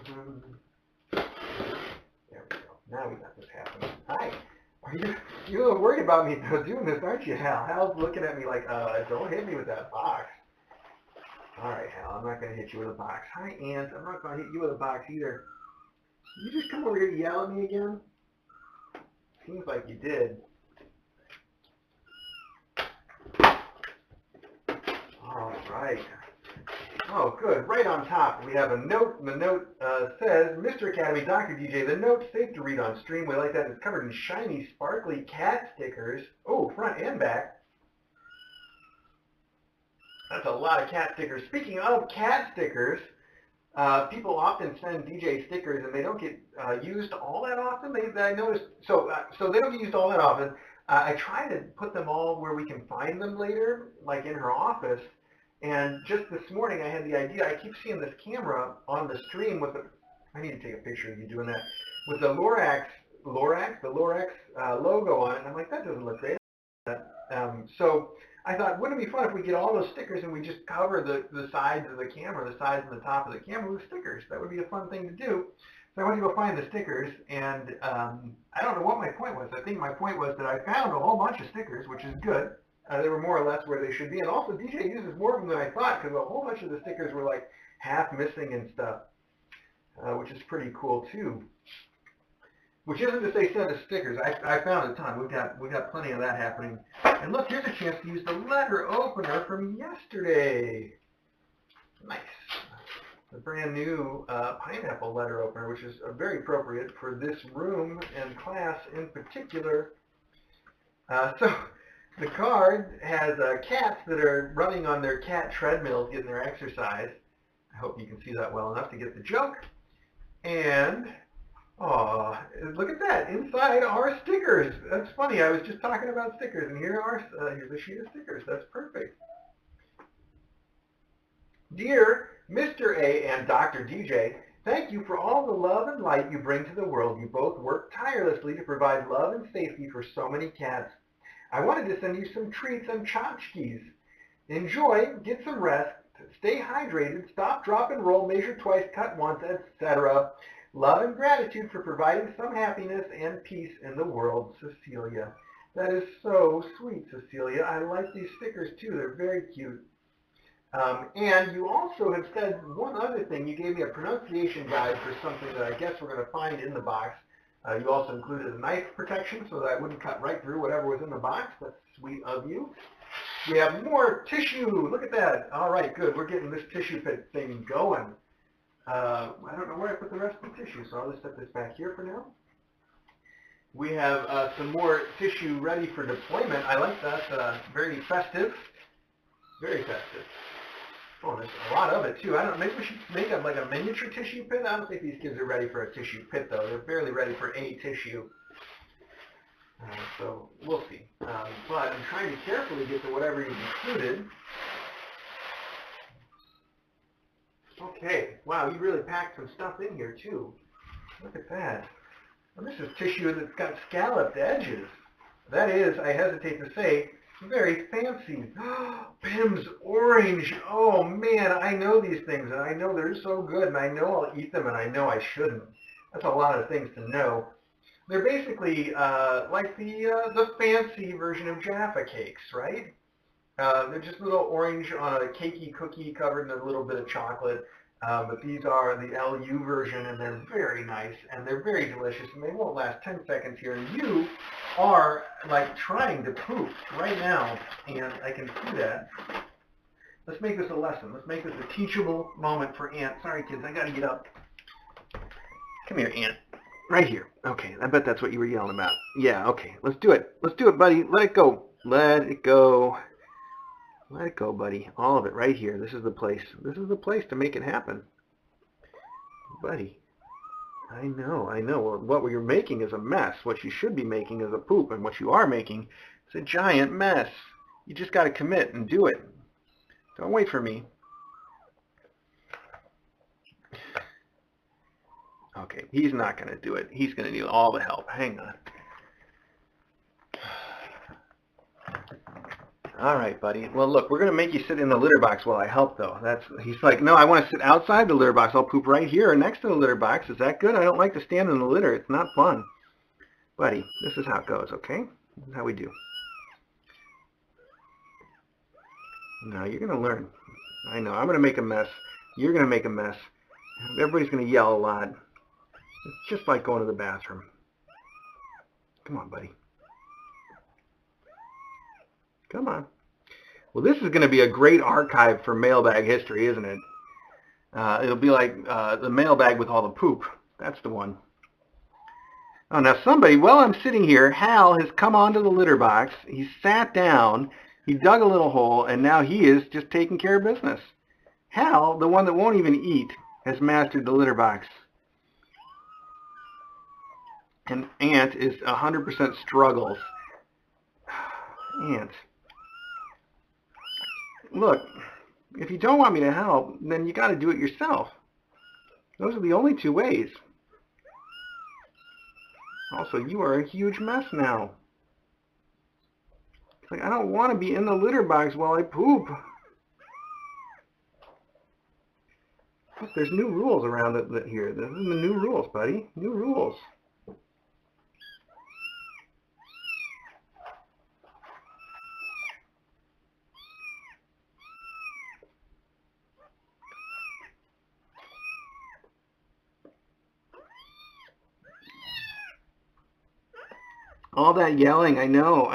There we go. Now we got this happening. Hi. You're a little worried about me doing this, aren't you, Hal? Hal's looking at me like, don't hit me with that box. All right, Hal, I'm not going to hit you with a box. Hi, Ant. I'm not going to hit you with a box either. Did you just come over here to yell at me again? Seems like you did. All right. Oh, good. Right on top, we have a note. And the note says, Mr. Academy, Dr. DJ, the note's safe to read on stream. We like that. It's covered in shiny, sparkly cat stickers. Oh, front and back. That's a lot of cat stickers. Speaking of cat stickers, people often send DJ stickers and they don't get used all that often. I noticed, so they don't get used all that often. I try to put them all where we can find them later, like in her office. And just this morning I had the idea, I keep seeing this camera on the stream with the, I need to take a picture of you doing that, with the Lorax logo on it. And I'm like, that doesn't look great. So I thought, wouldn't it be fun if we get all those stickers and we just cover the sides of the camera, the sides and the top of the camera with stickers? That would be a fun thing to do. So I went to go find the stickers, and I don't know what my point was. I think my point was that I found a whole bunch of stickers, which is good. They were more or less where they should be. And also, DJ uses more of them than I thought, because a whole bunch of the stickers were like half missing and stuff, which is pretty cool too. Which isn't to say send us stickers. I found a ton. We've got plenty of that happening. And look, here's a chance to use the letter opener from yesterday. Nice. The brand new pineapple letter opener, which is very appropriate for this room and class in particular. So the card has cats that are running on their cat treadmills, getting their exercise. I hope you can see that well enough to get the joke. And oh, look at that. Inside are stickers. That's funny. I was just talking about stickers, and here's a sheet of stickers. That's perfect. Dear Mr. A and Dr. DJ, thank you for all the love and light you bring to the world. You both work tirelessly to provide love and safety for so many cats. I wanted to send you some treats and tchotchkes. Enjoy, get some rest, stay hydrated, stop, drop, and roll, measure twice, cut once, etc. Love and gratitude for providing some happiness and peace in the world, Cecilia. That is so sweet, Cecilia. I like these stickers too. They're very cute. And you also have said one other thing. You gave me a pronunciation guide for something that I guess we're going to find in the box. You also included a knife protection so that I wouldn't cut right through whatever was in the box. That's sweet of you. We have more tissue. Look at that. All right, good. We're getting this tissue thing going. I don't know where I put the rest of the tissue, so I'll just set this back here for now. We have some more tissue ready for deployment. I like that. Very festive. Very festive. Oh, there's a lot of it, too. I don't know, maybe we should make up like a miniature tissue pit. I don't think these kids are ready for a tissue pit, though. They're barely ready for a tissue. So we'll see. But I'm trying to carefully get to whatever you've included. Okay. Wow, you really packed some stuff in here, too. Look at that. And this is tissue that's got scalloped edges. That is, I hesitate to say, very fancy. Pim's orange. Oh, man, I know these things, and I know they're so good, and I know I'll eat them, and I know I shouldn't. That's a lot of things to know. They're basically like the fancy version of Jaffa cakes, right? They're just little orange on a cakey cookie covered in a little bit of chocolate. But these are the LU version, and they're very nice, and they're very delicious, and they won't last 10 seconds here. And you are like trying to poop right now, and I can see that. Let's make this a lesson. Let's make this a teachable moment for Aunt. Sorry, kids, I gotta get up. Come here, Aunt. Right here. Okay, I bet that's what you were yelling about. Yeah, okay, let's do it. Let's do it, buddy. Let it go. Let it go. Let it go, buddy. All of it right here. This is the place. This is the place to make it happen. Buddy. I know, I know. Well, what you're making is a mess. What you should be making is a poop, and what you are making is a giant mess. You just got to commit and do it. Don't wait for me. Okay, he's not going to do it. He's going to need all the help. Hang on. All right, buddy. Well, look, we're going to make you sit in the litter box while I help, though. He's like, no, I want to sit outside the litter box. I'll poop right here next to the litter box. Is that good? I don't like to stand in the litter. It's not fun. Buddy, this is how it goes, okay? This is how we do. No, you're going to learn. I know. I'm going to make a mess. You're going to make a mess. Everybody's going to yell a lot. It's just like going to the bathroom. Come on, buddy. Come on. Well, this is going to be a great archive for mailbag history, isn't it? It'll be like the mailbag with all the poop. That's the one. Oh, now somebody, while I'm sitting here, Hal has come onto the litter box. He sat down. He dug a little hole, and now he is just taking care of business. Hal, the one that won't even eat, has mastered the litter box. And Aunt is 100% struggles. Aunt. Look, if you don't want me to help, then you got to do it yourself. Those are the only two ways. Also, you are a huge mess now. It's like, I don't want to be in the litter box while I poop. Look, there's new rules around it here. This is the new rules, buddy. New rules. All that yelling, I know.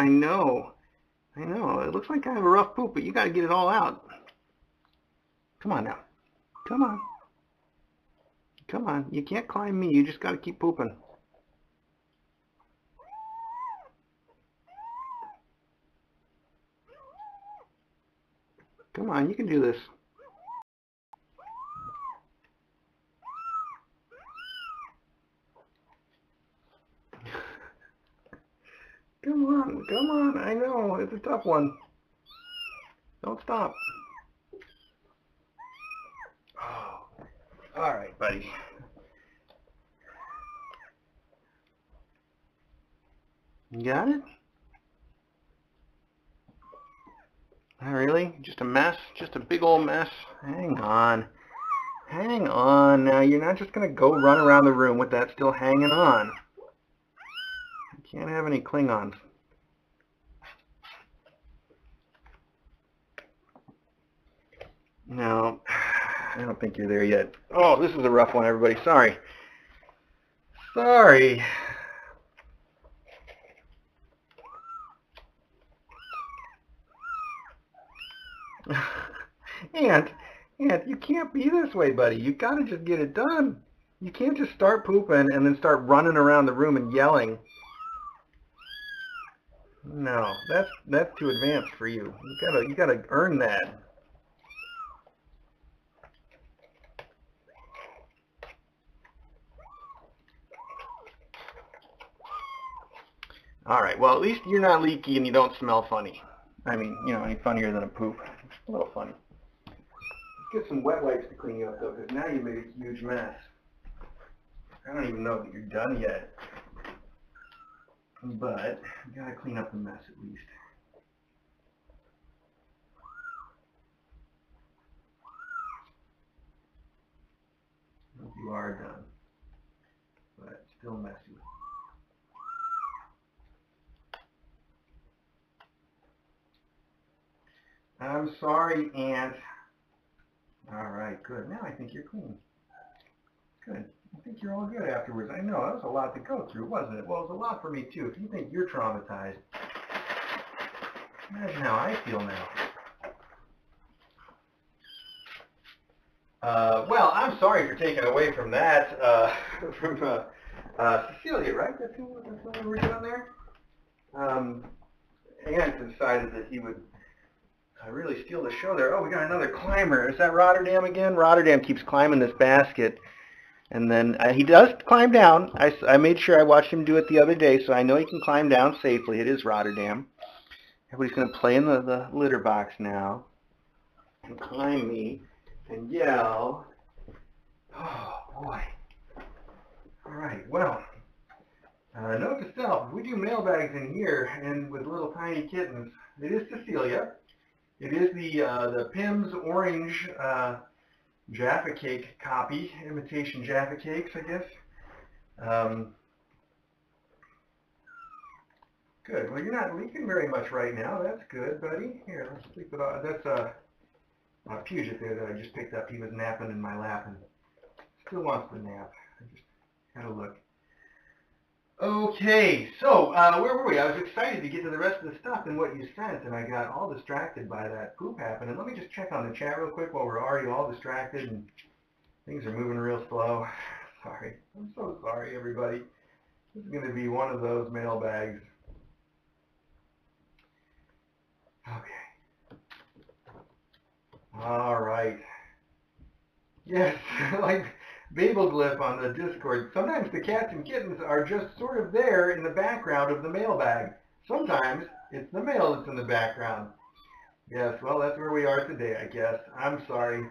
It looks like I have a rough poop, but you got to get it all out. Come on now. Come on. Come on. You can't climb me. You just got to keep pooping. Come on, you can do this. Come on. I know, it's a tough one. Don't stop. Oh. All right, buddy. You got it? Oh, really? Just a mess? Just a big old mess? Hang on. Hang on. Now, you're not just going to go run around the room with that still hanging on. You can't have any Klingons. No, I don't think you're there yet. Oh, this is a rough one, everybody. Sorry. Sorry. Aunt, you can't be this way, buddy. You gotta just get it done. You can't just start pooping and then start running around the room and yelling. No, that's too advanced for you. You gotta earn that. All right. Well, at least you're not leaky and you don't smell funny. I mean, any funnier than a poop. It's a little funny. Get some wet wipes to clean you up, though, because now you made a huge mess. I don't even know that you're done yet. But you gotta clean up the mess at least. I hope you are done. but still messy. I'm sorry, Aunt. All right, good. Now I think you're clean. Good. I think you're all good afterwards. I know, that was a lot to go through, wasn't it? Well, it was a lot for me, too. If you think you're traumatized, imagine how I feel now. Well, I'm sorry for taking away from that, from Cecilia, right? That's who we were doing there? Ant decided that he would really steal the show there. Oh, we got another climber. Is that Rotterdam again? Rotterdam keeps climbing this basket. And then he does climb down. I made sure I watched him do it the other day, so I know he can climb down safely. It is Rotterdam. Everybody's going to play in the litter box now and climb me and yell. Oh, boy. All right, well, note to self, if we do mailbags in here and with little tiny kittens, it is Cecilia. It is the Pim's Orange Jaffa Cake copy, imitation Jaffa Cakes, I guess. Good. Well, you're not leaking very much right now. That's good, buddy. Here, let's sleep it off. That's a Puget there that I just picked up. He was napping in my lap and still wants to nap. I just had a look. Okay, so where were we? I was excited to get to the rest of the stuff and what you sent, and I got all distracted by that poop happening. Let me just check on the chat real quick while we're already all distracted and things are moving real slow. Sorry. I'm so sorry, everybody. This is going to be one of those mailbags. Okay. All right. Yes, like Babelglyph on the Discord. Sometimes the cats and kittens are just sort of there in the background of the mailbag. Sometimes it's the mail that's in the background. Yes, well, that's where we are today, I guess. I'm sorry.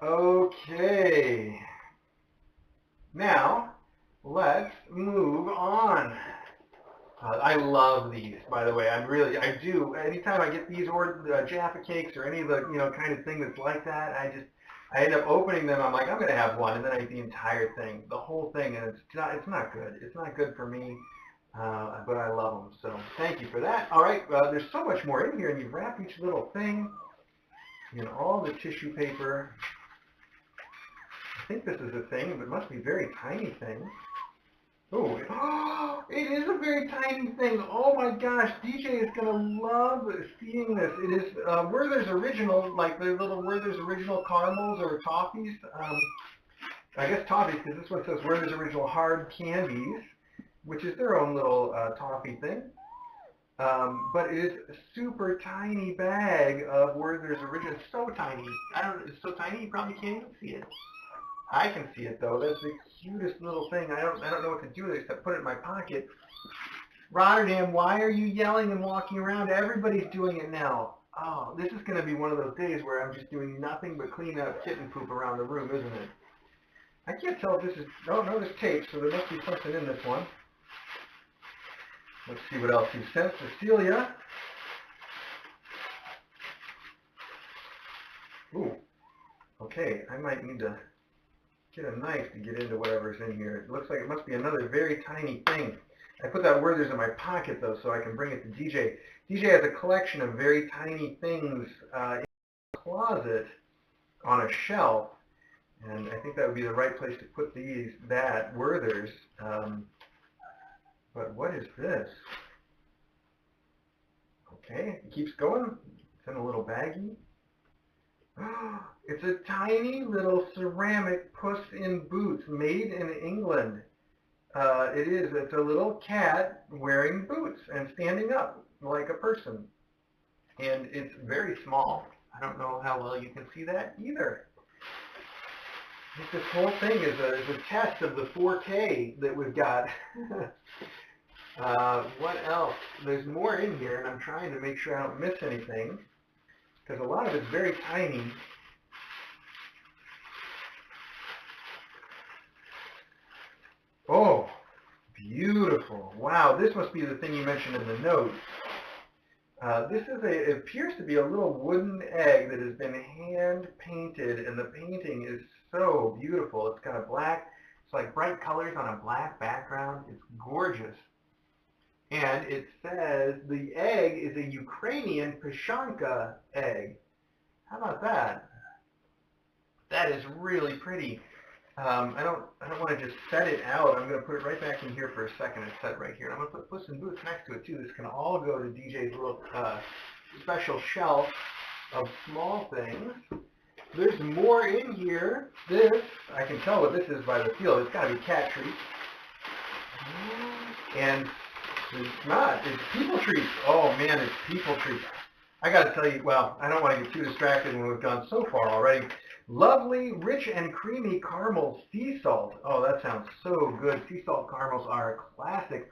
Okay. Now, let's move on. I love these, by the way. I do. Anytime I get these or Jaffa cakes or any of the, kind of thing that's like that, I end up opening them. I'm like, I'm going to have one, and then I eat the entire thing, the whole thing, and it's not good. It's not good for me, but I love them. So thank you for that. All right, there's so much more in here, and you wrap each little thing in all the tissue paper. I think this is a thing, but it must be very tiny things. Oh, it is a very tiny thing. Oh my gosh, DJ is going to love seeing this. It is Werther's Original, like the little Werther's Original caramels or toffees. I guess toffees, because this one says Werther's Original Hard Candies, which is their own little toffee thing. But it is a super tiny bag of Werther's Original. It's so tiny. It's so tiny you probably can't even see it. I can see it though. That's the cutest little thing. I don't know what to do with it except put it in my pocket. Rotterdam, why are you yelling and walking around? Everybody's doing it now. Oh, this is going to be one of those days where I'm just doing nothing but cleaning up kitten poop around the room, isn't it? I can't tell if this is... Oh, no, there's tape, so there must be something in this one. Let's see what else you sent. Cecilia. Ooh. Okay, I might need to get a knife to get into whatever's in here. It looks like it must be another very tiny thing. I put that Werther's in my pocket, though, so I can bring it to DJ. DJ has a collection of very tiny things in the closet on a shelf, and I think that would be the right place to put that Werther's. But what is this? Okay, it keeps going. It's in a little baggie. It's a tiny little ceramic Puss in Boots made in England. It's a little cat wearing boots and standing up like a person. And it's very small. I don't know how well you can see that either. This whole thing is a test of the 4K that we've got. What else? There's more in here, and I'm trying to make sure I don't miss anything, because a lot of it's very tiny. Oh, beautiful. Wow, this must be the thing you mentioned in the note. It appears to be a little wooden egg that has been hand painted, and the painting is so beautiful. It's got a black It's like bright colors on a black background. It's gorgeous. And it says the egg is a Ukrainian Pashanka egg. How about that? That is really pretty. I don't want to just set it out. I'm going to put it right back in here for a second and set it right here. And I'm going to put Puss in Boots next to it too. This can all go to DJ's little special shelf of small things. There's more in here. This, I can tell what this is by the feel. It's got to be cat treats. And it's not. It's people treats. Oh man, it's people treats. I got to tell you, well, I don't want to get too distracted when we've gone so far already. Lovely, rich and creamy caramel sea salt. Oh, that sounds so good. Sea salt caramels are a classic.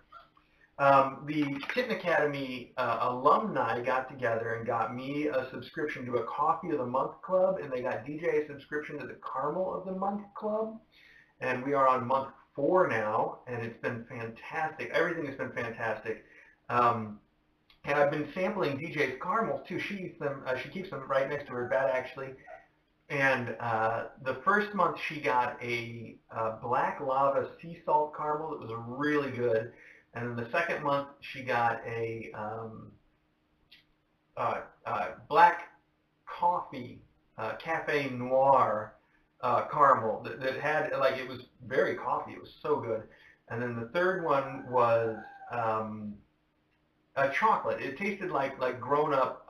The Kitten Academy alumni got together and got me a subscription to a Coffee of the Month Club, and they got DJ a subscription to the Caramel of the Month Club. And we are on month 4 now, and it's been fantastic. Everything has been fantastic. And I've been sampling DJ's caramels too. She eats them. She keeps them right next to her bed, actually. And the first month she got a black lava sea salt caramel that was really good. And then the second month she got a black coffee cafe noir caramel that had, like, it was very coffee. It was so good. And then the third one was a chocolate. It tasted like grown up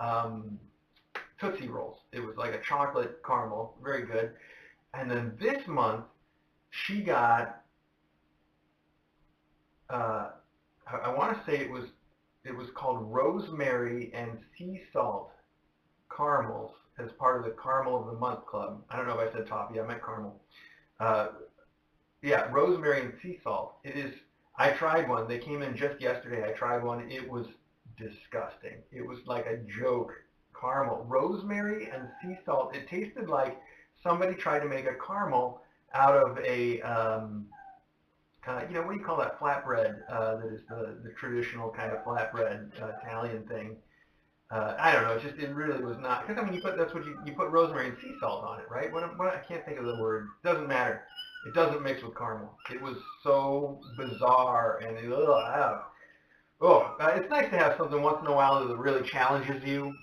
Tootsie Rolls. It was like a chocolate caramel, very good. And then this month, she got, I want to say it was called rosemary and sea salt caramels as part of the Caramel of the Month Club. I don't know if I said toffee. I meant caramel. Yeah, rosemary and sea salt. It is. I tried one. They came in just yesterday. I tried one. It was disgusting. It was like a joke. Caramel, rosemary and sea salt. It tasted like somebody tried to make a caramel out of a, what do you call that flatbread? That is the traditional kind of flatbread Italian thing. I don't know. It really was not. Because I mean, you put rosemary and sea salt on it, right? What I can't think of the word. Doesn't matter. It doesn't mix with caramel. It was so bizarre and it's nice to have something once in a while that really challenges you,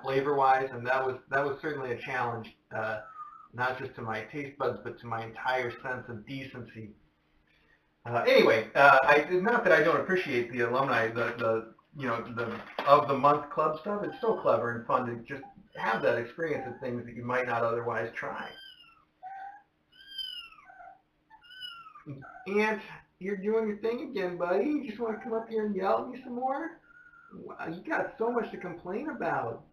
flavor-wise, and that was certainly a challenge, not just to my taste buds, but to my entire sense of decency. Anyway, not that I don't appreciate the alumni, the of the month club stuff. It's so clever and fun to just have that experience of things that you might not otherwise try. And you're doing your thing again, buddy. You just want to come up here and yell at me some more? Wow, you got so much to complain about.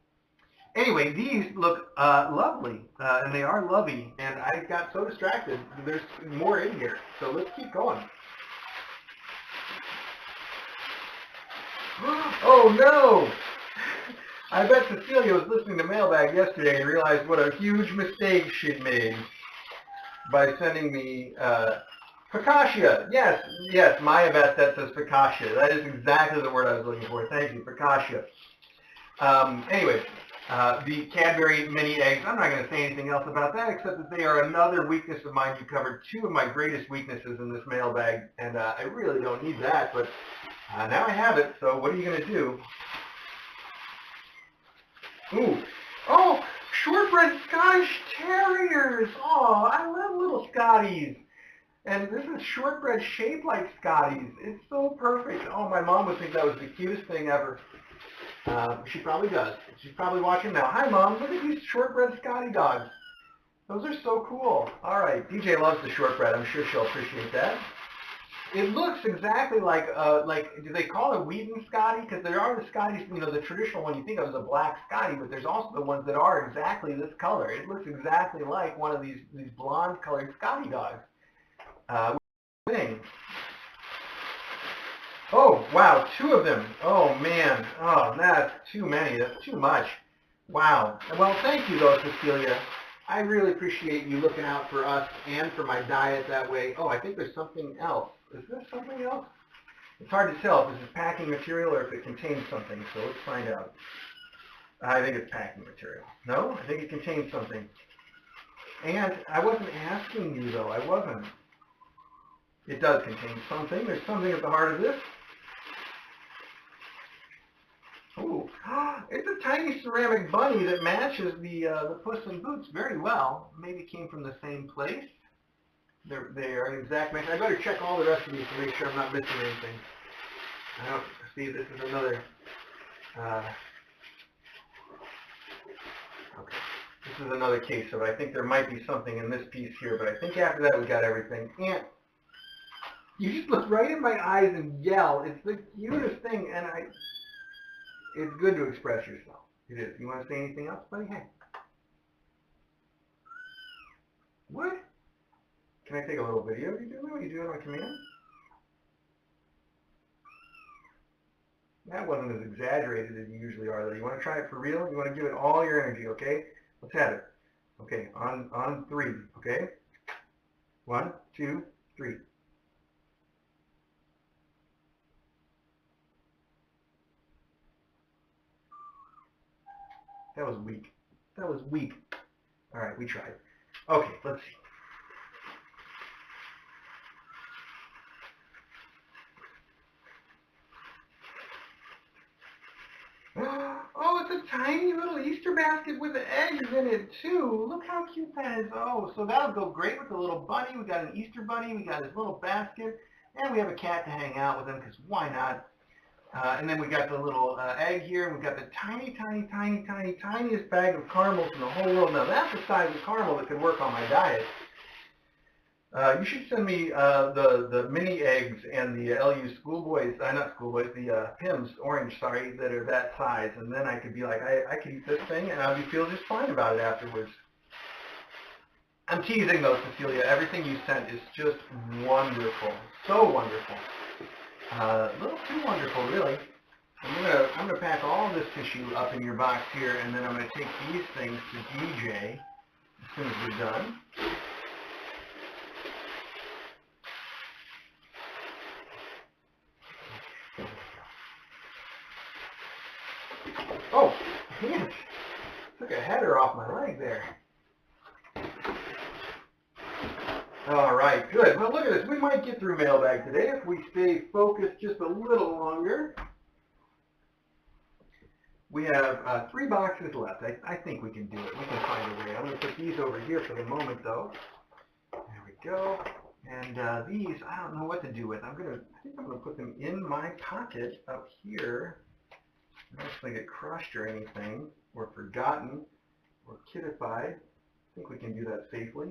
Anyway, these look lovely, and they are lovey, and I got so distracted. There's more in here, so let's keep going. Oh no! I bet Cecilia was listening to Mailbag yesterday and realized what a huge mistake she'd made by sending me focaccia. Yes, Maya Bet, that says focaccia. That is exactly the word I was looking for. Thank you, focaccia. Anyway, the Cadbury mini eggs, I'm not going to say anything else about that except that they are another weakness of mine. You covered 2 of my greatest weaknesses in this mailbag, and I really don't need that, but now I have it, so what are you going to do? Ooh. Oh, shortbread Scottish Terriers. Oh, I love little Scotties. And this is shortbread shaped like Scotties. It's so perfect. Oh, my mom would think that was the cutest thing ever. She probably does. She's probably watching now. Hi, Mom. Look at these shortbread Scotty dogs. Those are so cool. All right. DJ loves the shortbread. I'm sure she'll appreciate that. It looks exactly like do they call it Wheaton Scotty? Because there are the Scotties, the traditional one you think of as a black Scotty, but there's also the ones that are exactly this color. It looks exactly like one of these blonde-colored Scotty dogs. Oh, wow, 2 of them. Oh, man. Oh, that's too many. That's too much. Wow. Well, thank you, though, Cecilia. I really appreciate you looking out for us and for my diet that way. Oh, I think there's something else. Is there something else? It's hard to tell if this is packing material or if it contains something, so let's find out. I think it's packing material. No? I think it contains something. And I wasn't asking you, though. I wasn't. It does contain something. There's something at the heart of this. Ooh, it's a tiny ceramic bunny that matches the Puss in Boots very well. Maybe it came from the same place. They are an exact match. I better check all the rest of these to make sure I'm not missing anything. I don't see. This is another. Okay, this is another case of. I think there might be something in this piece here, but I think after that we got everything. And you just look right in my eyes and yell. It's the cutest thing, and it's good to express yourself. It is. You want to say anything else, buddy? Hey. What? Can I take a little video of you doing what you do on command? That wasn't as exaggerated as you usually are, though. You want to try it for real? You want to give it all your energy, okay? Let's have it. Okay, on 3, okay? 1, 2, 3. That was weak. That was weak. All right, we tried. Okay, let's see. Oh, it's a tiny little Easter basket with eggs in it, too. Look how cute that is. Oh, so that'll go great with the little bunny. We got an Easter bunny. We got his little basket. And we have a cat to hang out with him, because why not? And then we got the little egg here, and we got the tiny, tiny, tiny, tiny, tiniest bag of caramels in the whole world. Now, that's the size of caramel that could work on my diet. You should send me the mini eggs and the LU schoolboys, not schoolboys, the Pimm's orange, sorry, that are that size. And then I could be like, I could eat this thing, and I'd feel just fine about it afterwards. I'm teasing though, Cecilia. Everything you sent is just wonderful. So wonderful. A little too wonderful, really. I'm gonna pack all this tissue up in your box here, and then I'm gonna take these things to DJ as soon as we're done. Oh, man, took a header off my leg there. All right, good. Well, look at this. We might get through mailbag today if we stay focused just a little longer. We have 3 boxes left. I think we can do it. We can find a way. I'm going to put these over here for the moment, though. There we go. And these, I don't know what to do with. I think I'm going to put them in my pocket up here. Not if they get crushed or anything, or forgotten, or kiddified. I think we can do that safely.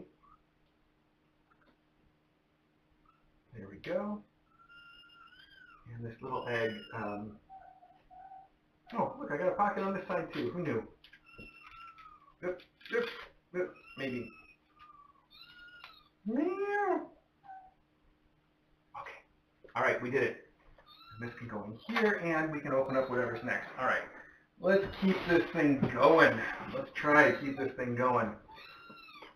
There we go. And this little egg. Oh, look, I got a pocket on this side too. Who knew? Yep, yep, yep, maybe. Meow. Okay. All right, we did it. This can go in here, and we can open up whatever's next. All right. Let's keep this thing going. Let's try to keep this thing going.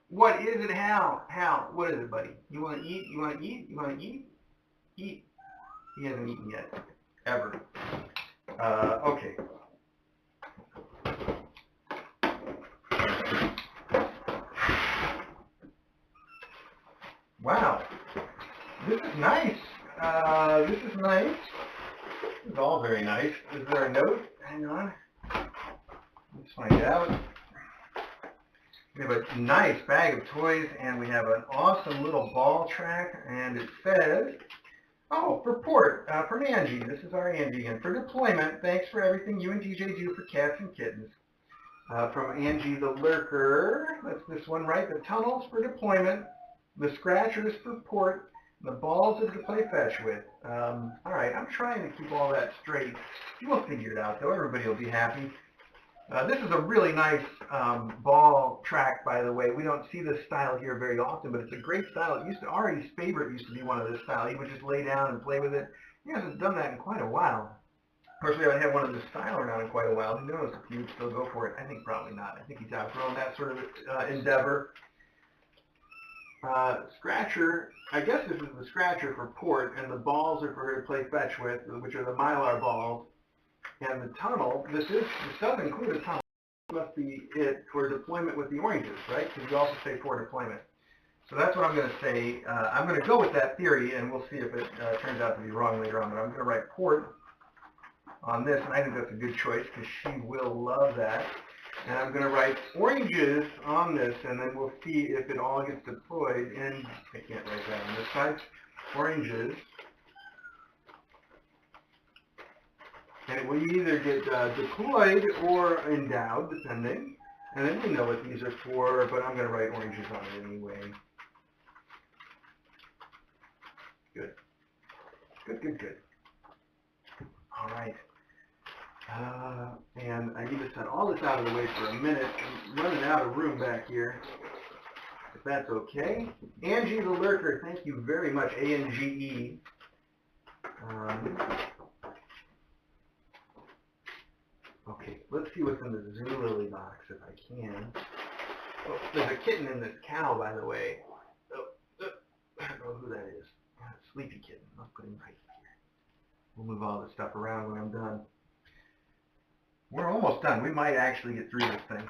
What is it, Hal? Hal, what is it, buddy? You want to eat? You want to eat? You want to eat? Eat. He hasn't eaten yet. Ever. Okay. Wow. This is nice. This is nice. This is all very nice. Is there a note? Hang on. Let's find out. We have a nice bag of toys, and we have an awesome little ball track, and it says, oh, for port, from Angie. This is our Angie. And for deployment, thanks for everything you and DJ do for cats and kittens. From Angie the Lurker, that's this one, right? The tunnels for deployment, the scratchers for port, the balls are to play fetch with. All right, I'm trying to keep all that straight. We'll figure it out, though. Everybody will be happy. This is a really nice ball track, by the way. We don't see this style here very often, but it's a great style. Ari's favorite used to be one of this style. He would just lay down and play with it. He hasn't done that in quite a while. Of course, we haven't had one of this style around in quite a while. Who knows if he would still go for it? I think probably not. I think he's outgrown that sort of endeavor. Scratcher, I guess this is the scratcher for port, and the balls are for her to play fetch with, which are the Mylar balls. And the tunnel, this does include a tunnel. This must be it for deployment with the oranges, right? Because you also say for deployment. So that's what I'm going to say. I'm going to go with that theory, and we'll see if it turns out to be wrong later on. But I'm going to write port on this, and I think that's a good choice because she will love that. And I'm going to write oranges on this, and then we'll see if it all gets deployed. And I can't write that on this side. Oranges. And it will either get deployed or endowed, depending. And then we know what these are for, but I'm going to write oranges on it anyway. Good. Good, good, good. All right. And I need to set all this out of the way for a minute. I'm running out of room back here, if that's okay. Angie the Lurker, thank you very much, A-N-G-E. Okay, let's see what's in the Zoolily box, if I can. Oh, there's a kitten in this cow, by the way. I don't know who that is. Sleepy Kitten. I'll put him right here. We'll move all this stuff around when I'm done. We're almost done. We might actually get through this thing.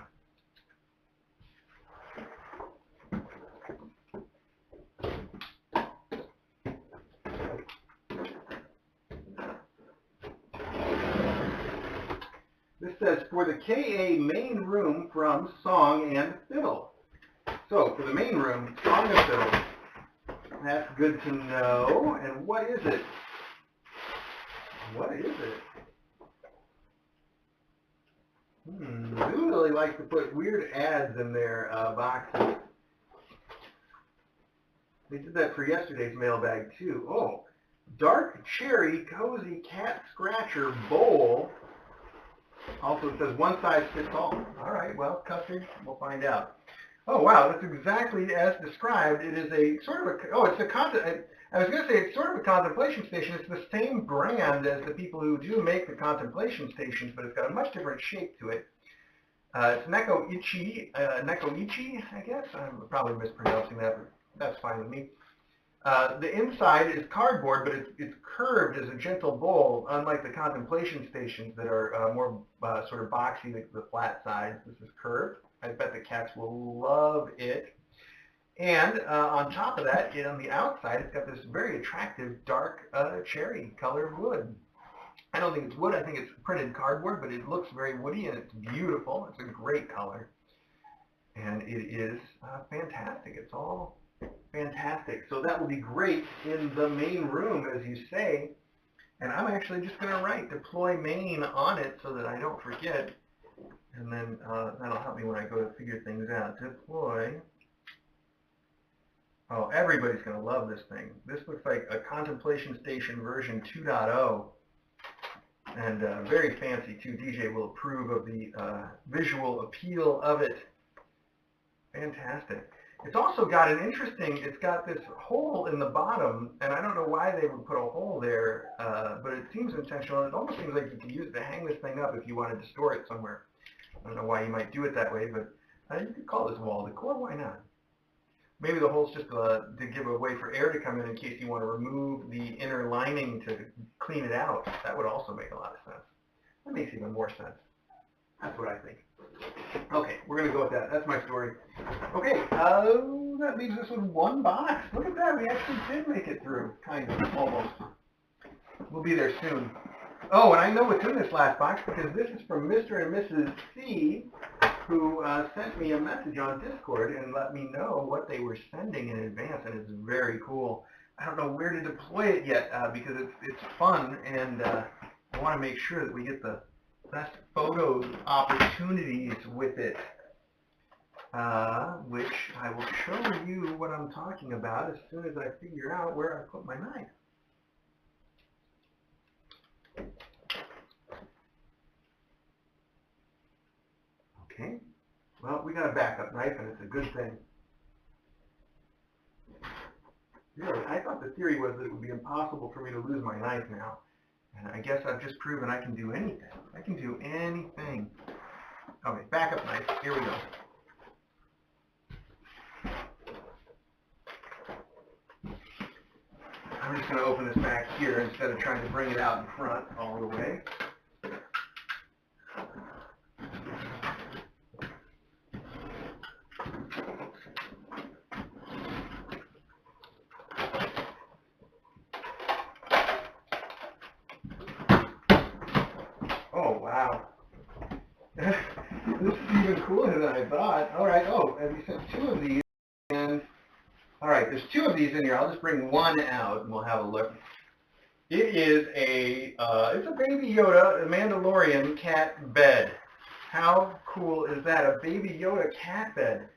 This says, for the KA main room from Song and Fiddle. So, for the main room, Song and Fiddle. That's good to know. And what is it? What is it? Zoolily likes to put weird ads in their boxes. They did that for yesterday's mailbag too. Oh, dark cherry cozy cat scratcher bowl. Also, it says one size fits all. All right, well, custard, we'll find out. Oh, wow, that's exactly as described. It is a sort of a, oh, it's a, I was going to say it's sort of a contemplation station. It's the same brand as the people who do make the contemplation stations, but it's got a much different shape to it. It's Nekoichi, I guess. I'm probably mispronouncing that, but that's fine with me. The inside is cardboard, but it's curved as a gentle bowl, unlike the contemplation stations that are more sort of boxy, the flat sides. This is curved. I bet the cats will love it. And on top of that, on the outside, it's got this very attractive dark cherry colored wood. I don't think it's wood. I think it's printed cardboard, but it looks very woody, and it's beautiful. It's a great color. And it is fantastic. It's all fantastic. So that will be great in the main room, as you say. And I'm actually just going to write deploy main on it so that I don't forget. And then that'll help me when I go to figure things out. Deploy. Oh, everybody's going to love this thing. This looks like a contemplation station version 2.0. And very fancy, too. DJ will approve of the visual appeal of it. Fantastic. It's also got an interesting, it's got this hole in the bottom, and I don't know why they would put a hole there, but it seems intentional. It almost seems like you could use it to hang this thing up if you wanted to store it somewhere. I don't know why you might do it that way, but you could call this wall decor. Why not? Maybe the hole's just to give a way for air to come in case you want to remove the inner lining to clean it out. That would also make a lot of sense. That makes even more sense. That's what I think. Okay, we're going to go with that. That's my story. Okay, that leaves us with one box. Look at that. We actually did make it through, kind of, almost. We'll be there soon. Oh, and I know what's in this last box because this is from Mr. and Mrs. C, who sent me a message on Discord and let me know what they were sending in advance, and it's very cool. I don't know where to deploy it yet because it's fun, and I want to make sure that we get the best photos opportunities with it, which I will show you what I'm talking about as soon as I figure out where I put my knife. Okay, well, we got a backup knife, and it's a good thing. Really, I thought the theory was that it would be impossible for me to lose my knife now. And I guess I've just proven I can do anything. I can do anything. Okay, backup knife. Here we go. I'm just going to open this back here instead of trying to bring it out in front all the way. Oh, wow. This is even cooler than I thought. All right. Oh, and we sent 2 of these. And all right, there's 2 of these in here. I'll just bring one out and we'll have a look. It is it's a Baby Yoda, a Mandalorian cat bed. How cool is that? A Baby Yoda cat bed.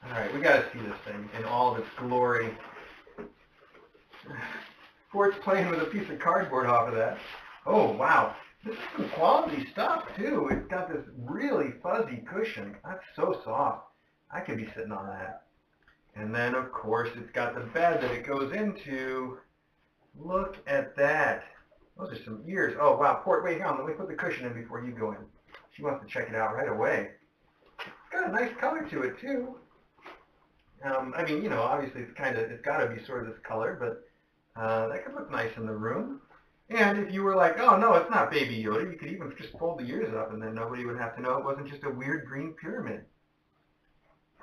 All right, we got to see this thing in all of its glory. Fort's playing with a piece of cardboard off of that. Oh, wow. This is some quality stuff, too. It's got this really fuzzy cushion. That's so soft. I could be sitting on that. And then, of course, it's got the bed that it goes into. Look at that. Those are some ears. Oh, wow. Fort, wait, hang on. Let me put the cushion in before you go in. She wants to check it out right away. It's got a nice color to it, too. I mean, you know, obviously it's got to be sort of this color, but that could look nice in the room. And if you were like, oh, no, it's not Baby Yoda, you could even just fold the ears up and then nobody would have to know it wasn't just a weird green pyramid,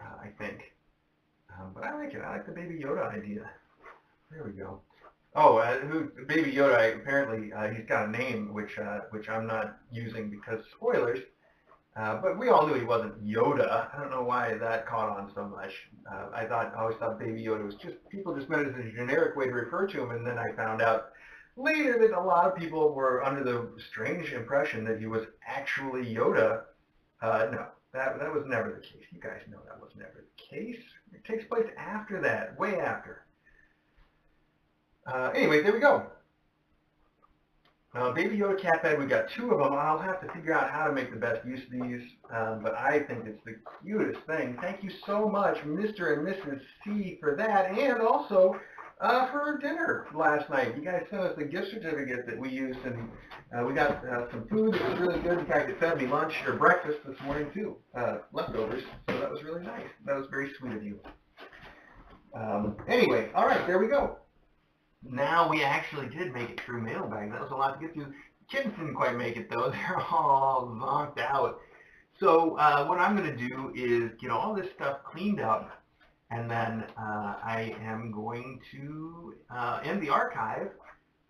I think. But I like it. I like the Baby Yoda idea. There we go. Oh, Baby Yoda, apparently he's got a name, which I'm not using because spoilers. But we all knew he wasn't Yoda. I don't know why that caught on so much. I always thought Baby Yoda was people just meant it as a generic way to refer to him, and then I found out later that a lot of people were under the strange impression that he was actually Yoda. No, that was never the case. You guys know that was never the case. It takes place after that, way after. Anyway, there we go. Baby Yoda cat bed, we got 2 of them. I'll have to figure out how to make the best use of these, but I think it's the cutest thing. Thank you so much, Mr. and Mrs. C, for that, and also for dinner last night. You guys sent us the gift certificate that we used, and we got some food that was really good. In fact, it fed me lunch or breakfast this morning, too, leftovers, so that was really nice. That was very sweet of you. Anyway, all right, there we go. Now we actually did make it through Mailbag. That was a lot to get through. Kittens didn't quite make it, though. They're all zonked out. So what I'm going to do is get all this stuff cleaned up, and then I am going to end the archive,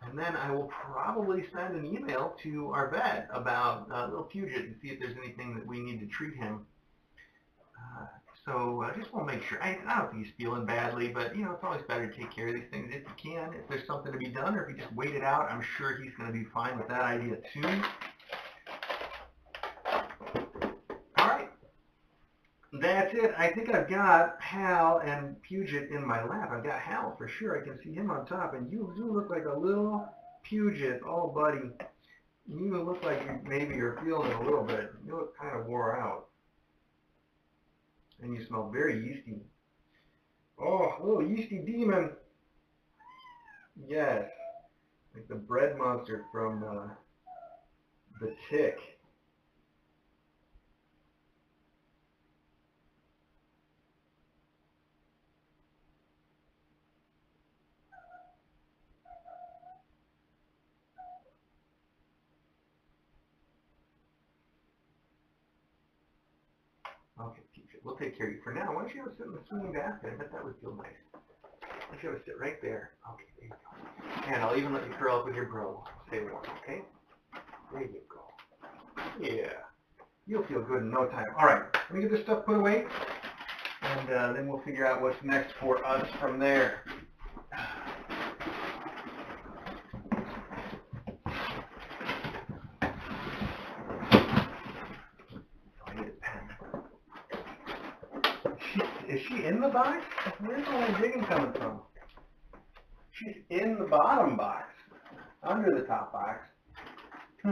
and then I will probably send an email to our vet about little Puget and see if there's anything that we need to treat him. So I just want to make sure. I don't think he's feeling badly, but, you know, it's always better to take care of these things if you can. If there's something to be done, or if you just wait it out, I'm sure he's going to be fine with that idea, too. All right. That's it. I think I've got Hal and Puget in my lap. I've got Hal for sure. I can see him on top, and you do look like a little Puget. Oh, buddy. You even look like maybe you're feeling it a little bit. You look kind of wore out. And you smell very yeasty. Oh, a little yeasty demon. Yes. Like the bread monster from The Tick. Okay, Puget, we'll take care of you for now. Why don't you go sit in the swinging basket? I bet that would feel nice. Why don't you go sit right there? Okay, there you go. And I'll even let you curl up with your bro. Stay warm, okay? There you go. Yeah. You'll feel good in no time. All right, let me get this stuff put away, and then we'll figure out what's next for us from there. Is she in the box? Where's all that digging coming from? She's in the bottom box, under the top box. I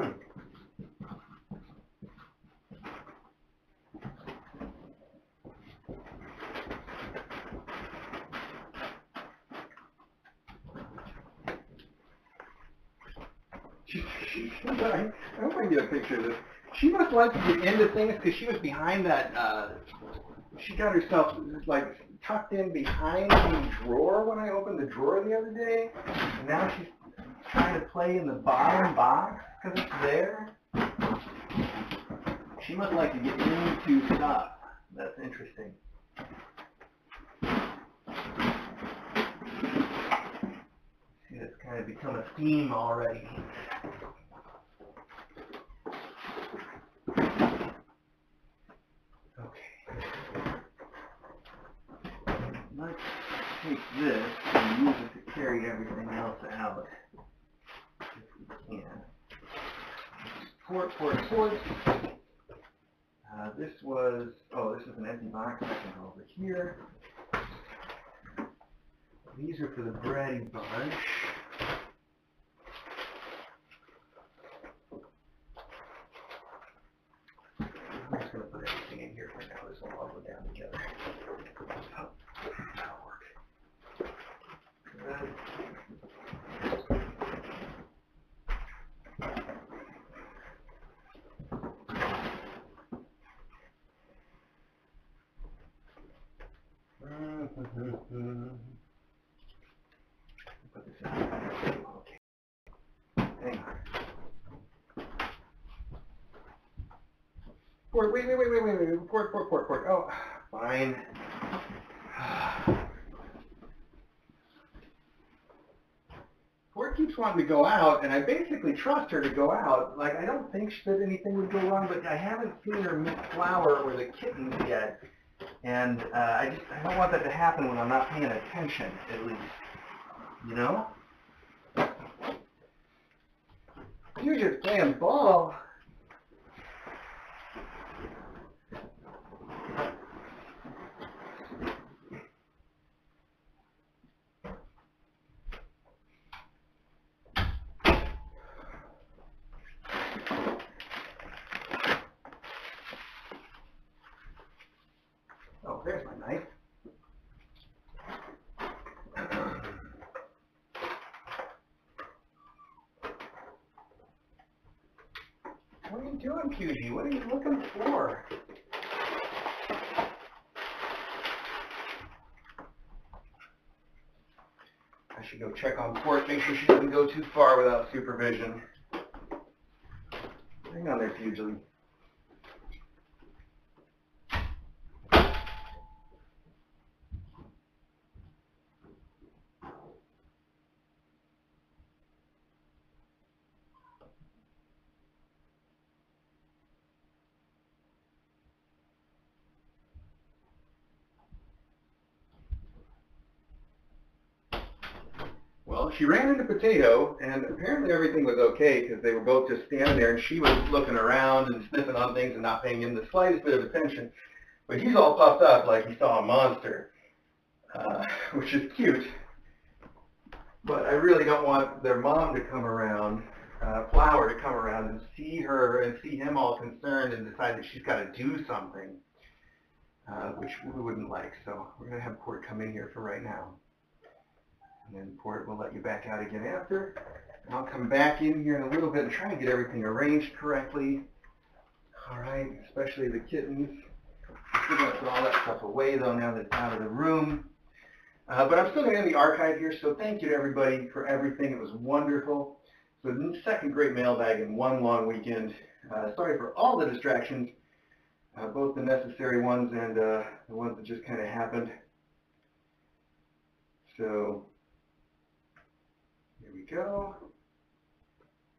hope I can get a picture of this. She must like to get into things because she was behind that, she got herself like tucked in behind the drawer when I opened the drawer the other day. And now she's trying to play in the bottom box because it's there. She must like to get into stuff. That's interesting. See, it's kind of become a theme already. take this and use it to carry everything else out, if we can. Port. This is an empty box. I can go over here. These are for the Brady bunch. I'm just going to put everything in here for now. This will all go down together. Oh, that'll work. Good. Put this in. Okay. Hang on. Port, wait. Port. Oh, fine. Port keeps wanting to go out, and I basically trust her to go out. Like, I don't think that anything would go wrong, but I haven't seen her mix flour or the kittens yet. And I don't want that to happen when I'm not paying attention, at least. You know? You're just playing ball. Oh, there's my knife. What are you doing, Pugy? What are you looking for? I should go check on Port, make sure she doesn't go too far without supervision. Hang on there, Pugy. Well, she ran into Potato, and apparently everything was okay because they were both just standing there, and she was looking around and sniffing on things and not paying him the slightest bit of attention. But he's all puffed up like he saw a monster, which is cute. But I really don't want their mom to come around, Flower to come around and see her and see him all concerned and decide that she's got to do something, which we wouldn't like. So we're going to have Port come in here for right now. And then Port will let you back out again after. And I'll come back in here in a little bit and try and get everything arranged correctly. All right, especially the kittens. I'm still going to put all that stuff away though now that it's out of the room. But I'm still going to end the archive here, so thank you to everybody for everything. It was wonderful. So the second great mailbag in one long weekend. Sorry for all the distractions, both the necessary ones and the ones that just kind of happened. So here we go.